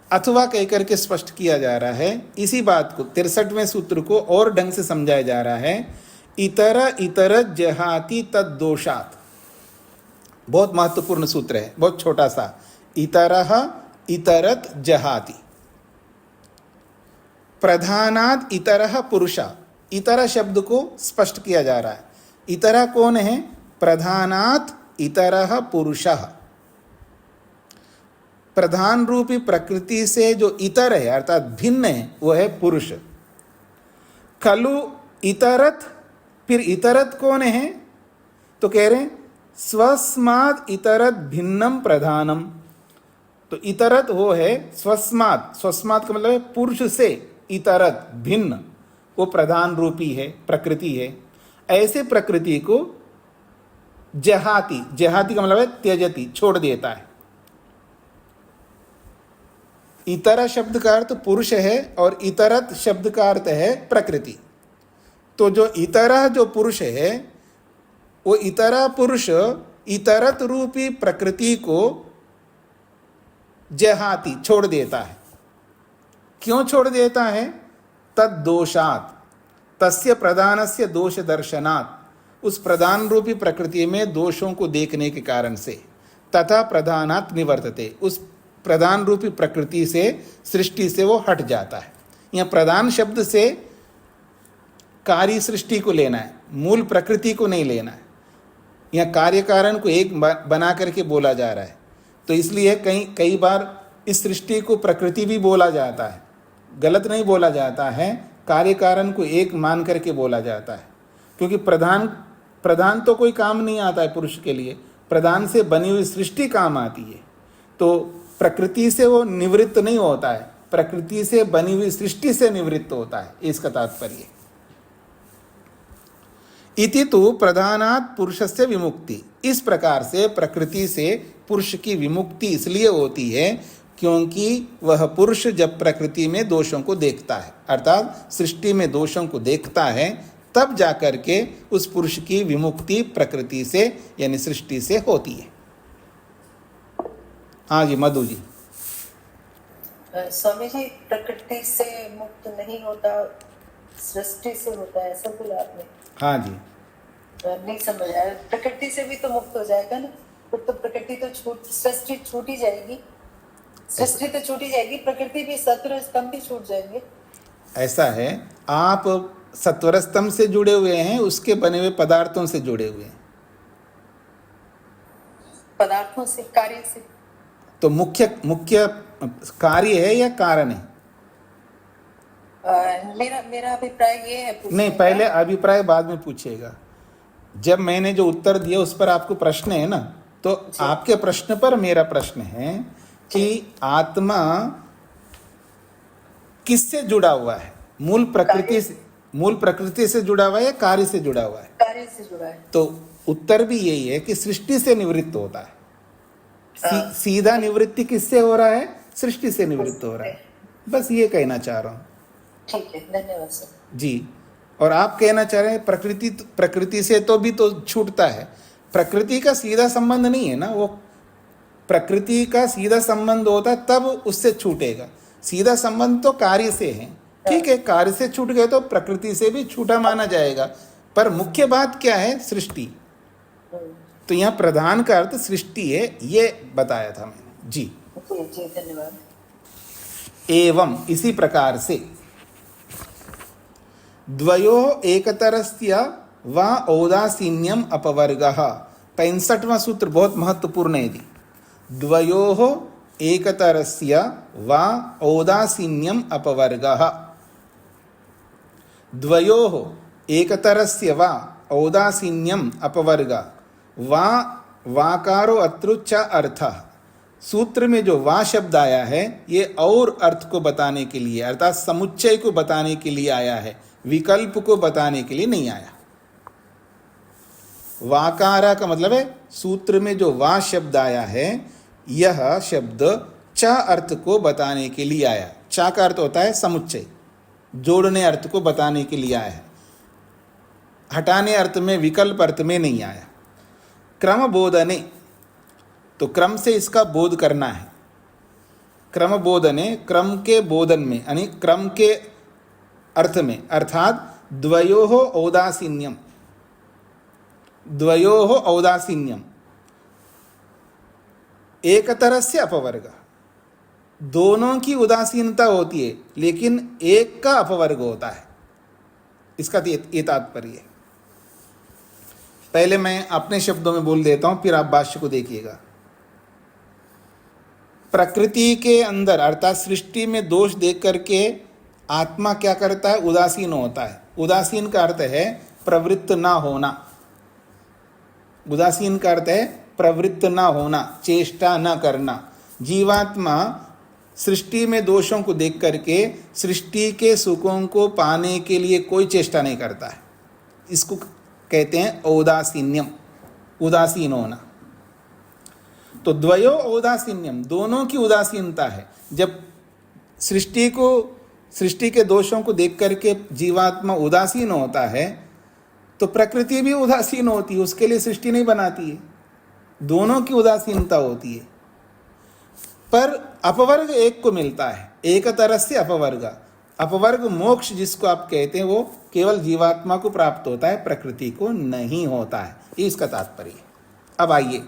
अथवा कहकर के स्पष्ट किया जा रहा है। इसी बात को 63वें सूत्र को और ढंग से समझाया जा रहा है। इतर इतर जहाति तद दोषात, बहुत महत्वपूर्ण सूत्र है, बहुत छोटा सा। इतरह इतरत जहाति, प्रधानात इतरह पुरुषा, इतर शब्द को स्पष्ट किया जा रहा है। इतरा कौन है? प्रधानात इतरह पुरुषः, प्रधान रूपी प्रकृति से जो इतर है अर्थात भिन्न है वो है पुरुष। खलु इतरत, फिर इतरत कौन है? तो कह रहे हैं स्वस्मात् इतरत भिन्नम प्रधानम। तो इतरत वो है स्वस्मात्, स्वस्मात् का मतलब है पुरुष से, इतरत भिन्न, वो प्रधान रूपी है, प्रकृति है। ऐसे प्रकृति को जहाति, जहाति का मतलब है त्यजति, छोड़ देता है। इतर शब्द का अर्थ पुरुष है और इतरत शब्द का अर्थ है प्रकृति। तो जो इतरा जो पुरुष है वो इतरा पुरुष इतरत रूपी प्रकृति को जहाति, छोड़ देता है। क्यों छोड़ देता है? तद दोषात, तस्य प्रधानस्य दोष दर्शनात्, उस प्रधान रूपी प्रकृति में दोषों को देखने के कारण से। तथा प्रधानात् निवर्तते, उस प्रधान रूपी प्रकृति से, सृष्टि से वो हट जाता है। यहाँ प्रधान शब्द से कार्य सृष्टि को लेना है, मूल प्रकृति को नहीं लेना है। यहाँ कार्य कारण को एक बना करके बोला जा रहा है। तो इसलिए कई बार इस सृष्टि को प्रकृति भी बोला जाता है, गलत नहीं बोला जाता है, कार्य कारण को एक मान करके बोला जाता है। क्योंकि प्रधान तो कोई काम नहीं आता है पुरुष के लिए, प्रधान से बनी हुई सृष्टि काम आती है। तो प्रकृति से वो निवृत्त नहीं होता है, प्रकृति से बनी हुई सृष्टि से निवृत्त होता है, इसका तात्पर्य। इति तु प्रधानात् पुरुषस्य विमुक्ति, इस प्रकार से प्रकृति से पुरुष की विमुक्ति इसलिए होती है क्योंकि वह पुरुष जब प्रकृति में दोषों को देखता है, अर्थात सृष्टि में दोषों को देखता है, तब जाकर के उस पुरुष की विमुक्ति प्रकृति से यानी सृष्टि से होती है। हाँ जी मधु जी। स्वामी जी, प्रकृति से मुक्त नहीं होता, सृष्टि से होता है, ऐसा बोला आपने? हाँ जी, नहीं समझ आया। प्रकृति से भी तो मुक्त हो जाएगा ना, फिर तो प्रकृति तो सृष्टि छूट ही जाएगी, सृष्टि तो छूट ही जाएगी, प्रकृति भी, सत्वर स्तंभ भी छूट जाएंगे। ऐसा है, आप सत्वर स्तंभ से जुड़े हुए हैं, उसके बने हुए पदार्थों से जुड़े हुए हैं। पदार्थों से, कार्य से? तो मुख्य कार्य है या कारण है? मेरा अभिप्राय ये है। नहीं, पहले अभिप्राय बाद में पूछिएगा। जब मैंने जो उत्तर दिया उस पर आपको प्रश्न है ना, तो आपके प्रश्न पर मेरा प्रश्न है कि आत्मा किससे जुड़ा हुआ है? मूल प्रकृति से जुड़ा हुआ है या कार्य से जुड़ा हुआ है? कार्य से जुड़ा है। तो उत्तर भी यही है कि सृष्टि से निवृत्त होता है। सीधा निवृत्ति किससे हो रहा है? सृष्टि से निवृत्त हो रहा है। बस ये कहना चाह रहा हूं। ठीक है, धन्यवाद सर जी। और आप कहना चाह रहे हैं प्रकृति से तो भी तो छूटता है। प्रकृति का सीधा संबंध नहीं है ना, वो प्रकृति का सीधा संबंध होता है तब उससे छूटेगा। सीधा संबंध तो कार्य से है। ठीक है, कार्य से छूट गए तो प्रकृति से भी छूटा माना जाएगा, पर मुख्य बात क्या है? सृष्टि। तो यहाँ प्रधान का अर्थ सृष्टि है, ये बताया था मैंने। जी जी, धन्यवाद। एवं, इसी प्रकार से द्वयो एकतरस्य वा औदासीन्यम अपवर्गः 65वां सूत्र बहुत महत्वपूर्ण है। द्वयोः एकतरस्य वा औदासीन्यम अपवर्गः। द्वयोः एकतरस्य वा औदासीन्यम अपवर्गः। वा वाकारो अत्र च अर्थः। सूत्र में जो वा शब्द आया है ये और अर्थ को बताने के लिए, अर्थात समुच्चय को बताने के लिए आया है, विकल्प को बताने के लिए नहीं आया। वाकारा का मतलब है सूत्र में जो वा शब्द आया है यह शब्द च अर्थ को बताने के लिए आया। च का अर्थ होता है समुच्चय, जोड़ने अर्थ को बताने के लिए आया है, हटाने अर्थ में, विकल्प अर्थ में नहीं आया। क्रम बोधने, तो क्रम से इसका बोध करना है। क्रम बोधने, क्रम के बोधन में, यानी क्रम के अर्थ में, अर्थात द्वयोः औदासीन्यम, द्वयोः औदासीन्यम, एकतरस्य अपवर्ग, दोनों की उदासीनता होती है लेकिन एक का अपवर्ग होता है, इसका ये तात्पर्य है। पहले मैं अपने शब्दों में बोल देता हूं, फिर आप भाष्य को देखिएगा। प्रकृति के अंदर अर्थात सृष्टि में दोष देख करके आत्मा क्या करता है? उदासीन होता है। उदासीन का अर्थ है प्रवृत्त ना होना। उदासीन का अर्थ है प्रवृत्त ना होना, चेष्टा न करना। जीवात्मा सृष्टि में दोषों को देख करके सृष्टि के सुखों को पाने के लिए कोई चेष्टा नहीं करता है। इसको कहते हैं औदासीन्यम, उदासीन होना। तो द्वयो औदासीन्यम, दोनों की उदासीनता है। जब सृष्टि के दोषों को देख करके जीवात्मा उदासीन होता है तो प्रकृति भी उदासीन होती है, उसके लिए सृष्टि नहीं बनाती है। दोनों की उदासीनता होती है, पर अपवर्ग एक को मिलता है, एक तरह से अपवर्ग। अपवर्ग मोक्ष जिसको आप कहते हैं वो केवल जीवात्मा को प्राप्त होता है, प्रकृति को नहीं होता है। ये इसका तात्पर्य है। अब आइए,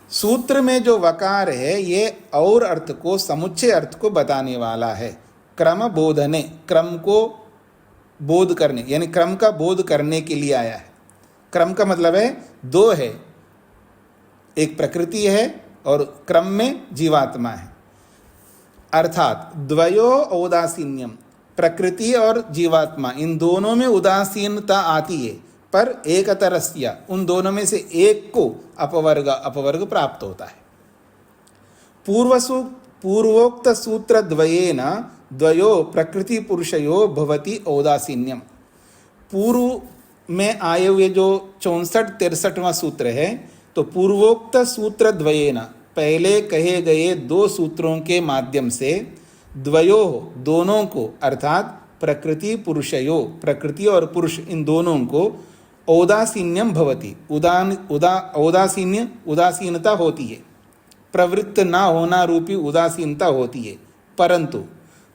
सूत्र में जो वकार है ये और अर्थ को, समुच्चय अर्थ को बताने वाला है। क्रम बोधने, क्रम को बोध करने, यानी क्रम का बोध करने के लिए आया है। क्रम का मतलब है दो है, एक प्रकृति है और क्रम में जीवात्मा है। अर्थात द्वयो औदासीन्यम, प्रकृति और जीवात्मा इन दोनों में उदासीनता आती है, पर एक तरस्य, उन दोनों में से एक को अपवर्ग प्राप्त होता है। पूर्वोक्त सूत्र द्वयेन द्वयो प्रकृति पुरुषयो भवति औदासीन्यम। पूर्व में आए हुए जो 64-63वां सूत्र है, तो पूर्वोक्त सूत्र द्वयेन, पहले कहे गए दो सूत्रों के माध्यम से, द्वयो, दोनों को, अर्थात प्रकृति पुरुषयो, प्रकृति और पुरुष इन दोनों को औदासीन्यम भवति, औदासीन्य, उदासीनता होती है, प्रवृत्त ना होना रूपी उदासीनता होती है। परंतु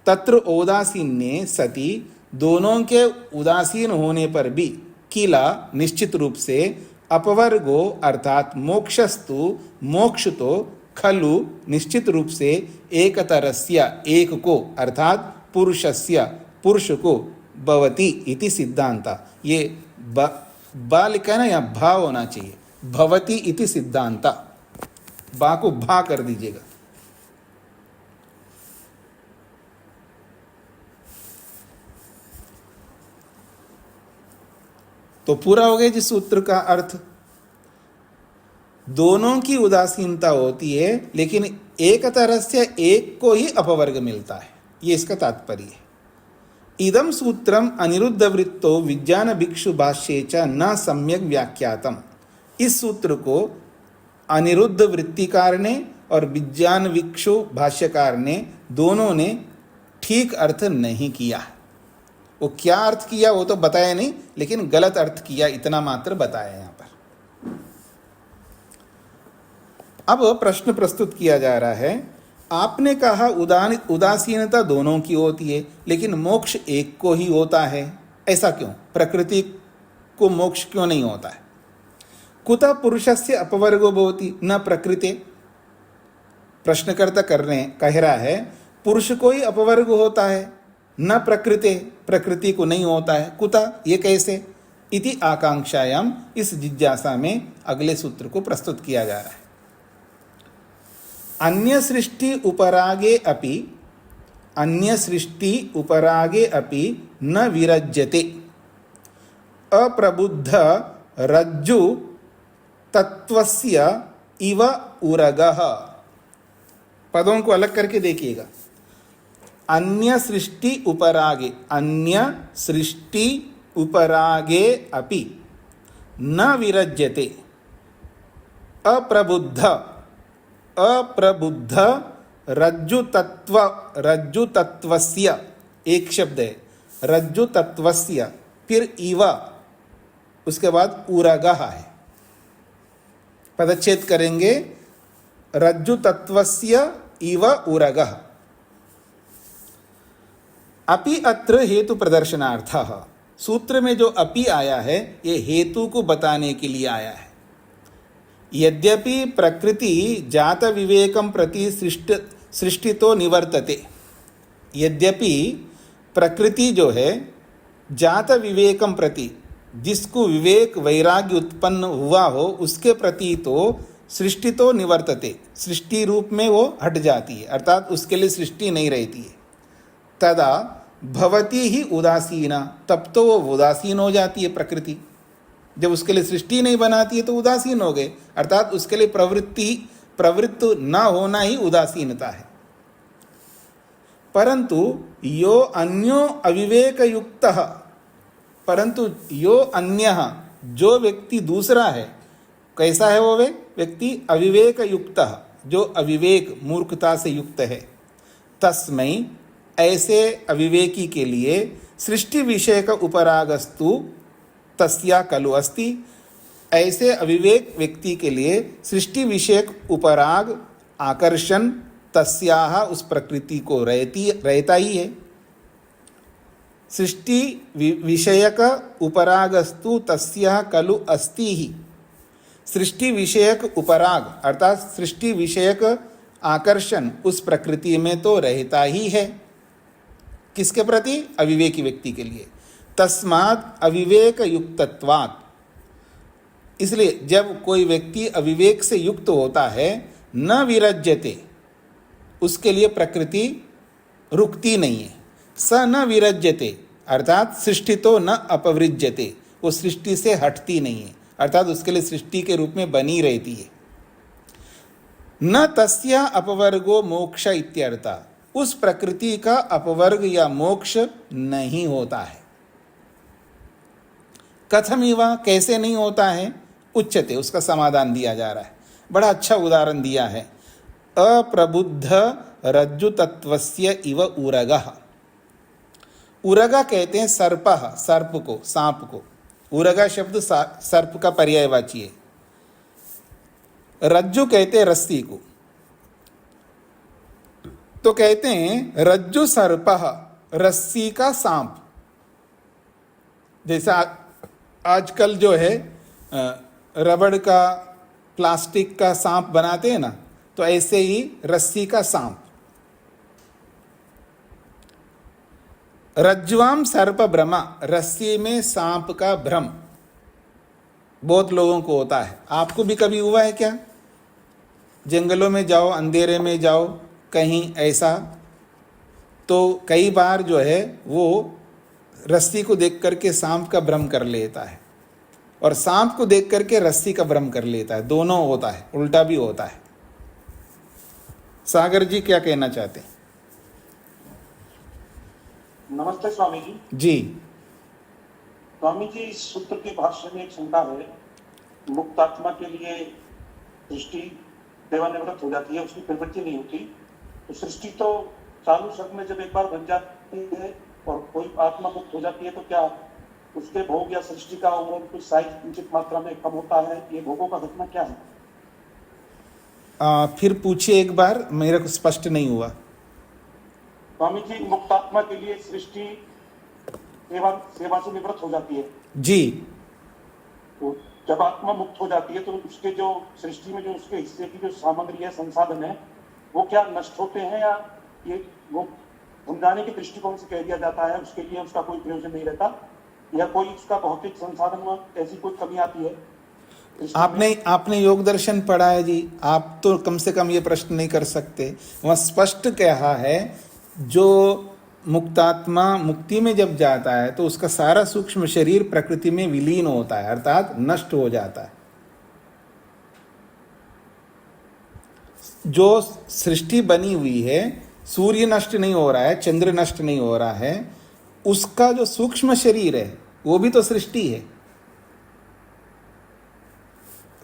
तत्र औदासीन्ये सति, दोनों के उदासीन होने पर भी, किला निश्चित रूप से, अपवर्गो अर्थात मोक्षस्तु, मोक्ष तो, खलु निश्चित रूप से, एक तरस्य, एक को अर्थात पुरुषस्य, पुरुष को, भवति इति सिद्धांत। ये बा लिखा है ना, या भा होना चाहिए, भवति इति सिद्धांत। बा को भा कर दीजिएगा। तो पूरा हो गया जिस सूत्र का अर्थ। दोनों की उदासीनता होती है लेकिन एक तरह से एक को ही अपवर्ग मिलता है, ये इसका तात्पर्य है। इदम सूत्रम अनिरुद्ध वृत्तो विज्ञान भिक्षु भाष्ये च न सम्यक व्याख्यातम। इस सूत्र को अनिरुद्ध वृत्तिकार ने और विज्ञान भिक्षु भाष्यकार ने, दोनों ने ठीक अर्थ नहीं किया। वो क्या अर्थ किया वो तो बताया नहीं, लेकिन गलत अर्थ किया, इतना मात्र बताया यहाँ पर। अब प्रश्न प्रस्तुत किया जा रहा है, आपने कहा उदासीनता दोनों की होती है लेकिन मोक्ष एक को ही होता है, ऐसा क्यों? प्रकृति को मोक्ष क्यों नहीं होता है? कुतः पुरुषस्य अपवर्गो भवति न प्रकृते। प्रश्नकर्ता कह रहा है पुरुष को ही अपवर्ग होता है, न प्रकृते, प्रकृति को नहीं होता है। कुतः, ये कैसे? इति आकांक्षायाम, इस जिज्ञासा में अगले सूत्र को प्रस्तुत किया जा रहा है। अन्य सृष्टि उपरागे अपि, अन्य सृष्टि उपरागे अपि न विरज्यते अप्रबुद्ध रज्जु तत्वस्य इव उरगः। पदों को अलग करके देखिएगा। अन्य सृष्टि उपरागे, अन्य सृष्टि उपरागे अपि न विरज्यते अप्रबुद्ध, अप्रबुद्ध रज्जु तत्व, रज्जु तत्वस्य एक शब्द है, रज्जु तत्वस्य, फिर इव, उसके बाद उरगः है। पदच्छेद करेंगे, रज्जु तत्वस्य इव उरगः। अपि अत्र हेतु प्रदर्शनार्थः, सूत्र में जो अपि आया है ये हेतु को बताने के लिए आया है। यद्यपि प्रकृति जात विवेकम प्रति सृष्टितो निवर्तते, यद्यपि प्रकृति जो है जात विवेकम प्रति, जिसको विवेक वैराग्य उत्पन्न हुआ हो उसके प्रति तो सृष्टि तो निवर्तते, सृष्टि रूप में वो हट जाती है, अर्थात उसके लिए सृष्टि नहीं रहती है। तदा भवती ही उदासीना, तब तो वो उदासीन हो जाती है प्रकृति। जब उसके लिए सृष्टि नहीं बनाती है तो उदासीन हो गए, अर्थात उसके लिए प्रवृत्त न होना ही उदासीनता है। परंतु यो अन्यो अविवेक युक्तः, परंतु यो अन्य, जो व्यक्ति दूसरा है, कैसा है वो व्यक्ति? अविवेक युक्तः, जो अविवेक मूर्खता से युक्त है। तस्मै, ऐसे अविवेकी के लिए सृष्टि विषय का उपरागस्तु तस्या खलु अस्ति, ऐसे अविवेक व्यक्ति के लिए सृष्टि विषयक उपराग आकर्षण तस्याह, उस प्रकृति को रहता ही है। सृष्टि विषयक उपरागस्तु तस्याह खलु अस्ति ही, सृष्टि विषयक उपराग अर्थात सृष्टि विषयक आकर्षण उस प्रकृति में तो रहता ही है। किसके प्रति? अविवेकी व्यक्ति के लिए। तस्मात् अविवेक युक्तत्वात्, इसलिए जब कोई व्यक्ति अविवेक से युक्त होता है, न विरज्यते, उसके लिए प्रकृति रुकती नहीं है। स न विरज्यते अर्थात सृष्टि तो न अपवृज्यते, वो सृष्टि से हटती नहीं है, अर्थात उसके लिए सृष्टि के रूप में बनी रहती है। न तस्या अपवर्गो मोक्ष इत्यर्था, उस प्रकृति का अपवर्ग या मोक्ष नहीं होता है। कथमिवा, कैसे नहीं होता है? उच्यते, उसका समाधान दिया जा रहा है। बड़ा अच्छा उदाहरण दिया है। अप्रबुद्ध रज्जु तत्वस्य इव उरगः। उरगा कहते हैं सर्पः, सर्प को, सांप को। उरगा शब्द सर्प का पर्यायवाची है। रज्जु कहते हैं रस्सी को। तो कहते हैं रज्जु सर्पः, रस्सी का सांप। जैसा आजकल जो है रबड़ का, प्लास्टिक का सांप बनाते हैं ना, तो ऐसे ही रस्सी का सांप। रज्ज्वाम सर्प भ्रमा, रस्सी में सांप का भ्रम बहुत लोगों को होता है। आपको भी कभी हुआ है क्या? जंगलों में जाओ, अंधेरे में जाओ कहीं ऐसा, तो कई बार जो है वो रस्सी को देख करके सांप का भ्रम कर लेता है और सांप को देख करके रस्सी का भ्रम कर लेता है। दोनों होता है, उल्टा भी होता है। सागर जी क्या कहना चाहते हैं? नमस्ते स्वामी जी। जी स्वामी जी, इस सूत्र के भाष्य में एक शंका है, मुक्त आत्मा के लिए सृष्टि सेवानिवृत्त हो जाती है, उसकी प्रवृत्ति नहीं होती, तो सृष्टि तो चालू शक में जब एक बार बन जाती है और कोई आत्मा मुक्त हो जाती है तो क्या उसके भोग या सृष्टि का ओवरऑल कुछ साइज किंचित मात्रा में कम होता है? ये भोगों का घटना क्या है? फिर पूछिए एक बार, मेरे को स्पष्ट नहीं हुआ। स्वामी जी, मुक्त आत्मा के लिए सृष्टि सेवा से निवृत्त हो जाती है जी, तो जब आत्मा मुक्त हो जाती है तो उसके जो सृष्टि में जो उसके हिस्से की जो सामग्री है, संसाधन है, वो क्या नष्ट होते हैं या ये वो समझाने के दृष्टिकोण से कह दिया जाता है उसके लिए उसका कोई प्रयोजन नहीं रहता? या कोई उसका भौतिक संसाधन में ऐसी कोई कमी आती है सृष्टि में? आपने योग दर्शन पढ़ा है जी, आप तो कम से कम ये प्रश्न नहीं कर सकते। वह स्पष्ट कहा है, जो मुक्तात्मा मुक्ति में जब जाता है तो उसका सारा सूक्ष्म शरीर प्रकृति में विलीन होता है, अर्थात नष्ट हो जाता है। जो सृष्टि बनी हुई है, सूर्य नष्ट नहीं हो रहा है, चंद्र नष्ट नहीं हो रहा है, उसका जो सूक्ष्म शरीर है वो भी तो सृष्टि है।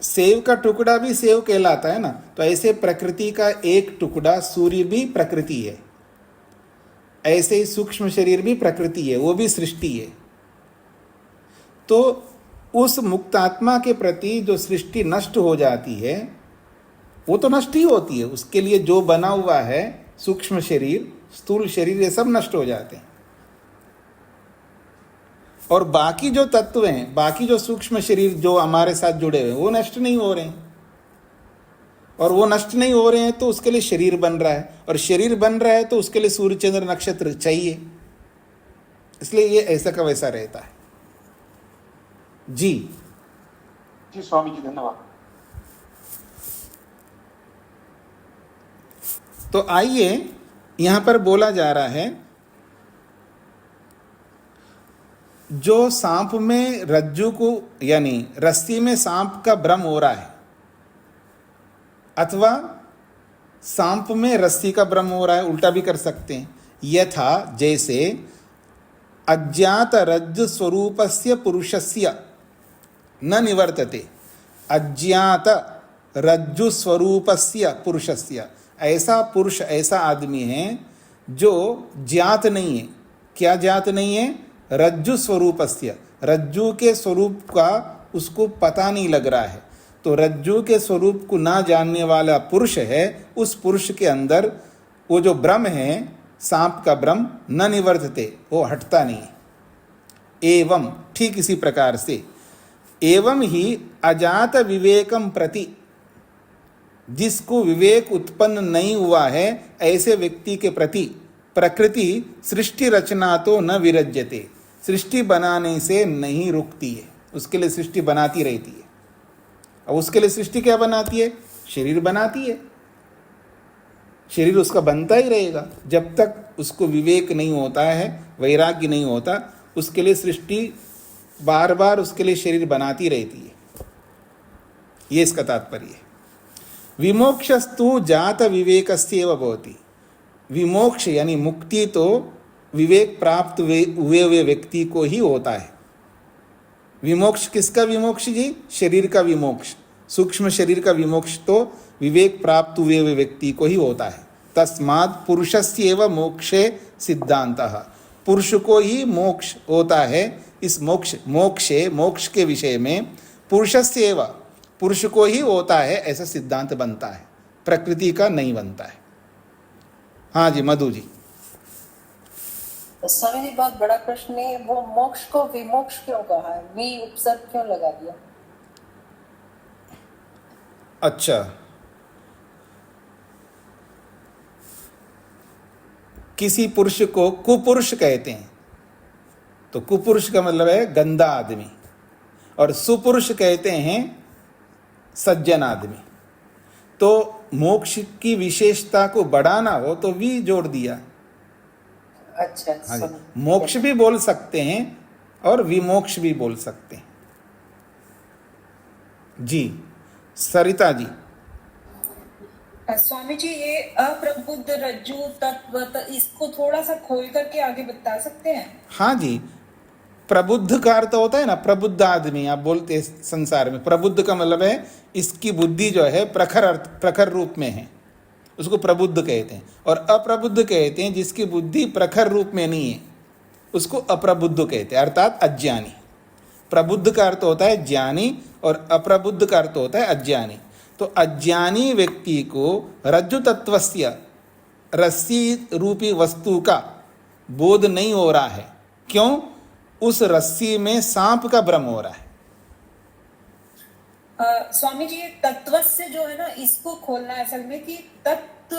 सेव का टुकड़ा भी सेव कहलाता है ना, तो ऐसे प्रकृति का एक टुकड़ा सूर्य भी प्रकृति है, ऐसे ही सूक्ष्म शरीर भी प्रकृति है, वो भी सृष्टि है। तो उस मुक्तात्मा के प्रति जो सृष्टि नष्ट हो जाती है वो तो नष्ट ही होती है, उसके लिए जो बना हुआ है सूक्ष्म शरीर, स्थूल शरीर, ये सब नष्ट हो जाते हैं। और बाकी जो तत्व हैं, बाकी जो सूक्ष्म शरीर जो हमारे साथ जुड़े हुए हैं, वो नष्ट नहीं हो रहे हैं। और वो नष्ट नहीं हो रहे हैं तो उसके लिए शरीर बन रहा है, और शरीर बन रहा है तो उसके लिए सूर्य चंद्र नक्षत्र चाहिए, इसलिए ये ऐसा का वैसा रहता है। जी जी स्वामी जी, धन्यवाद। तो आइए, यहां पर बोला जा रहा है, जो सांप में रज्जू को, यानी रस्सी में सांप का भ्रम हो रहा है, अथवा सांप में रस्सी का भ्रम हो रहा है, उल्टा भी कर सकते हैं। यथा जैसे अज्ञात रज्जु स्वरूपस्य पुरुषस्य न निवर्तते, अज्ञात रज्जु स्वरूपस्य पुरुषस्य, ऐसा पुरुष, ऐसा आदमी है जो ज्ञात नहीं है। क्या ज्ञात नहीं है? रज्जु स्वरूपस्य, रज्जु के स्वरूप का उसको पता नहीं लग रहा है। तो रज्जु के स्वरूप को ना जानने वाला पुरुष है, उस पुरुष के अंदर वो जो भ्रम है, सांप का भ्रम, न निवर्तते, वो हटता नहीं है। एवं, ठीक इसी प्रकार से, एवं ही अजात विवेकम प्रति, जिसको विवेक उत्पन्न नहीं हुआ है, ऐसे व्यक्ति के प्रति प्रकृति सृष्टि रचना तो न विरज्यते, सृष्टि बनाने से नहीं रुकती है, उसके लिए सृष्टि बनाती रहती है। अब उसके लिए सृष्टि क्या बनाती है? शरीर बनाती है। शरीर उसका बनता ही रहेगा जब तक उसको विवेक नहीं होता है, वैराग्य नहीं होता, उसके लिए सृष्टि बार बार उसके लिए शरीर बनाती रहती है। ये इसका तात्पर्य है। विमोक्षस्तु जात विवेकस्येव भवति, विमोक्ष यानी मुक्ति तो विवेक प्राप्त हुए व्यक्ति को ही होता है। विमोक्ष किसका विमोक्ष जी? शरीर का विमोक्ष, सूक्ष्म शरीर का विमोक्ष तो विवेक प्राप्त हुए व्यक्ति को ही होता है। तस्मात् पुरुषस्येव मोक्षे सिद्धांतः, पुरुष को ही मोक्ष होता है। इस मोक्ष के विषय में पुरुषस्येव, पुरुष को ही होता है, ऐसा सिद्धांत बनता है, प्रकृति का नहीं बनता है। हाँ जी, मधु जी। स्वामी जी, बहुत बड़ा प्रश्न है, वो मोक्ष को विमोक्ष क्यों कहा है, वी उपसर्ग क्यों लगा दिया? अच्छा, किसी पुरुष को कुपुरुष कहते हैं, तो कुपुरुष का मतलब है गंदा आदमी, और सुपुरुष कहते हैं सज्जन आदमी। तो मोक्ष की विशेषता को बढ़ाना हो तो वी जोड़ दिया। अच्छा, हाँ जी, मोक्ष भी बोल सकते हैं और विमोक्ष भी बोल सकते हैं। जी, सरिता जी। स्वामी जी, ये अप्रबुद्ध रज्जु तत्व, इसको थोड़ा सा खोल करके आगे बता सकते हैं? हाँ जी, प्रबुद्ध का अर्थ होता है ना, प्रबुद्ध आदमी आप बोलते हैं संसार में। प्रबुद्ध का मतलब है इसकी बुद्धि जो है प्रखर रूप में है, उसको प्रबुद्ध कहते हैं। और अप्रबुद्ध कहते हैं जिसकी बुद्धि प्रखर रूप में नहीं है, उसको अप्रबुद्ध कहते हैं, अर्थात अज्ञानी। प्रबुद्ध का अर्थ होता है ज्ञानी और अप्रबुद्ध का अर्थ होता है अज्ञानी। तो अज्ञानी व्यक्ति को रज्जु तत्वस्य, रस्सी रूपी वस्तु का बोध नहीं हो रहा है। क्यों? उस रस्सी में सांप का भ्रम हो रहा है। स्वामी जी, ये तत्व से जो है ना, इसको खोलना है असल में, कि तत्व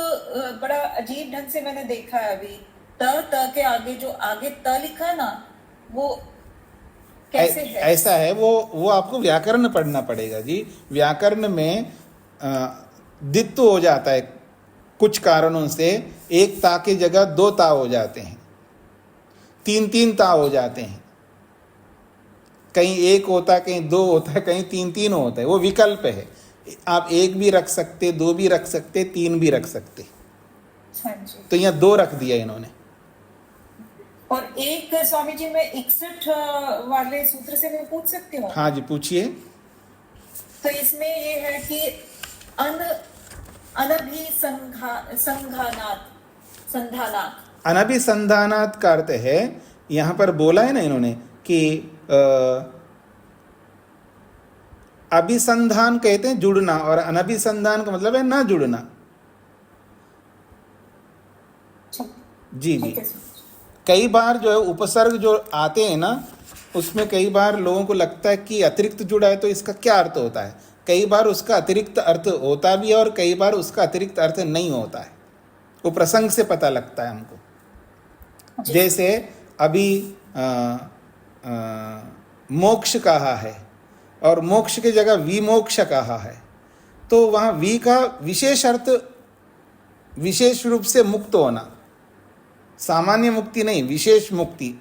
बड़ा अजीब ढंग से मैंने देखा है अभी। त के आगे जो आगे त लिखा है ना, वो कैसे है? ऐसा है, वो आपको व्याकरण पढ़ना पड़ेगा जी। व्याकरण में द्वित्व हो जाता है कुछ कारणों से। एक ता की जगह दो ता हो जाते हैं, तीन तीन ता हो जाते हैं। कहीं एक होता है, कहीं दो होता है, कहीं तीन तीन होता है। वो विकल्प है। आप एक भी रख सकते, दो भी रख सकते, तीन भी रख सकते। हाँ जी। तो यहाँ दो रख दिया इन्होंने। और एक स्वामी जी मैं 61 वाले सूत्र से मैं पूछ सकती हूँ? हाँ जी, पूछिए। तो इसमें ये है कि संधानात। अनभिसंधानात का अर्थ है, यहाँ पर बोला है ना इन्होंने कि अभिसंधान कहते हैं जुड़ना, और अनभिसंधान का मतलब है ना जुड़ना। जी जी। कई बार जो है उपसर्ग जो आते हैं ना, उसमें कई बार लोगों को लगता है कि अतिरिक्त जुड़ा है तो इसका क्या अर्थ होता है। कई बार उसका अतिरिक्त अर्थ होता भी है और कई बार उसका अतिरिक्त अर्थ नहीं होता है। वो प्रसंग से पता लगता है हमको। जैसे अभी मोक्ष कहा है और मोक्ष की जगह विमोक्ष कहा है, तो वहाँ वी का विशेष अर्थ विशेष रूप से मुक्त होना, सामान्य मुक्ति नहीं, विशेष मुक्ति,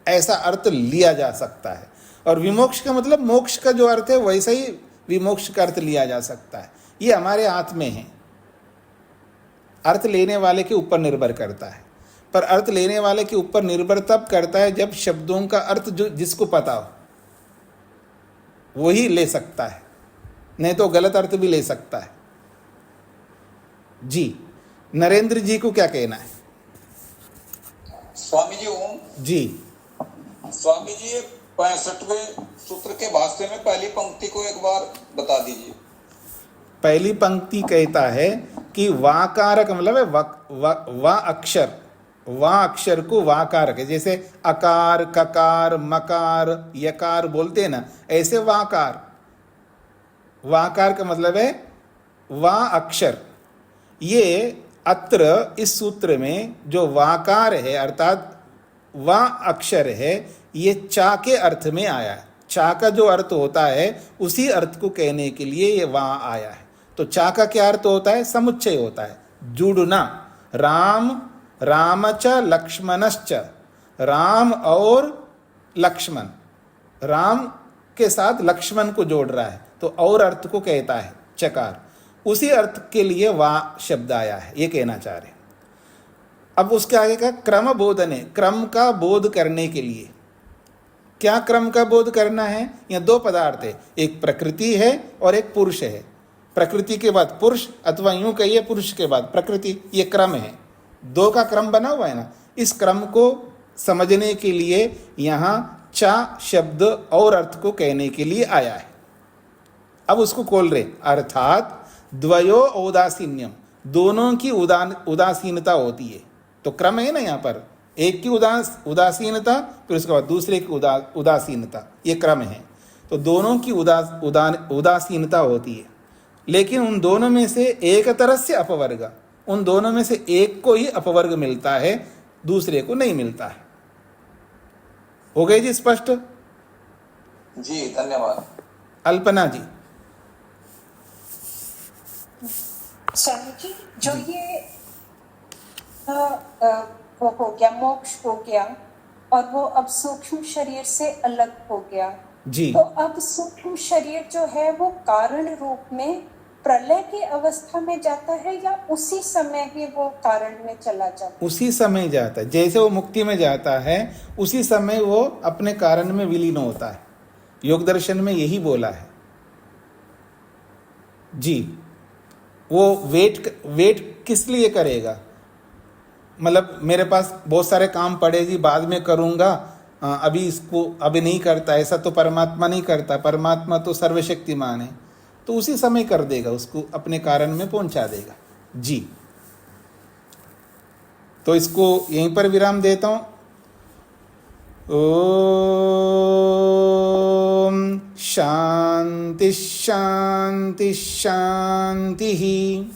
ऐसा अर्थ लिया जा सकता है। और विमोक्ष का मतलब मोक्ष का जो अर्थ है वैसा ही विमोक्ष का अर्थ लिया जा सकता है। ये हमारे हाथ में है, अर्थ लेने वाले के ऊपर निर्भर करता है। पर अर्थ लेने वाले के ऊपर निर्भर तब करता है जब शब्दों का अर्थ जो जिसको पता हो वही ले सकता है, नहीं तो गलत अर्थ भी ले सकता है। जी, नरेंद्र जी को क्या कहना है? स्वामी जी ओम जी। स्वामी जी, 65वें सूत्र के भाष्य में पहली पंक्ति को एक बार बता दीजिए। पहली पंक्ति कहता है कि वाकार का मतलब है वा अक्षर, वा अक्षर को वाकार के, जैसे अकार, ककार, मकार, यकार बोलते हैं ना, ऐसे वाकार। वाकार का मतलब है वा अक्षर। ये अत्र इस सूत्र में जो वाकार है अर्थात वा अक्षर है, ये चा के अर्थ में आया है। चा का जो अर्थ होता है उसी अर्थ को कहने के लिए ये वहाँ आया है। तो चा का क्या अर्थ होता है? समुच्चय होता है, जुड़ना। राम, रामच लक्ष्मणश्च, राम और लक्ष्मण, राम के साथ लक्ष्मण को जोड़ रहा है, तो और अर्थ को कहता है चकार। उसी अर्थ के लिए वा शब्द आया है, ये कहना चाह रहे हैं। अब उसके आगे का क्रम बोधने, क्रम का बोध करने के लिए। क्या क्रम का बोध करना है? यहाँ दो पदार्थ है, एक प्रकृति है और एक पुरुष है। प्रकृति के बाद पुरुष, अथवा यूं कहिए पुरुष के बाद प्रकृति, ये क्रम है। दो का क्रम बना हुआ है ना। इस क्रम को समझने के लिए यहाँ चा शब्द और अर्थ को कहने के लिए आया है। अब उसको खोल रहे, अर्थात द्वयो औदासीन्यम, दोनों की उदासीनता होती है। तो क्रम है ना यहाँ पर, एक की उदासीनता, फिर उसके बाद दूसरे की उदासीनता, ये क्रम है। तो दोनों की उदासीनता होती है, लेकिन उन दोनों में से एक तरह से अपवर्ग, उन दोनों में से एक को ही अपवर्ग मिलता है, दूसरे को नहीं मिलता है। हो गए जी स्पष्ट? जी धन्यवाद। अल्पना जी। स्वामी जी, जो ये वो हो गया, मोक्ष हो गया और वो अब सूक्ष्म शरीर से अलग हो गया जी। तो अब सूक्ष्म शरीर जो है वो कारण रूप में प्रलय की अवस्था में जाता है या उसी समय ही वो कारण में चला जाता है? उसी समय जाता है, जैसे वो मुक्ति में जाता है उसी समय वो अपने कारण में विलीन होता है। योग दर्शन में यही बोला है जी। वो वेट किस लिए करेगा? मतलब मेरे पास बहुत सारे काम पड़े जी, बाद में करूँगा, अभी इसको अभी नहीं करता, ऐसा तो परमात्मा नहीं करता। परमात्मा तो सर्वशक्तिमान है, तो उसी समय कर देगा, उसको अपने कारण में पहुंचा देगा जी। तो इसको यहीं पर विराम देता हूं। ओम शांति शांति शांति ही।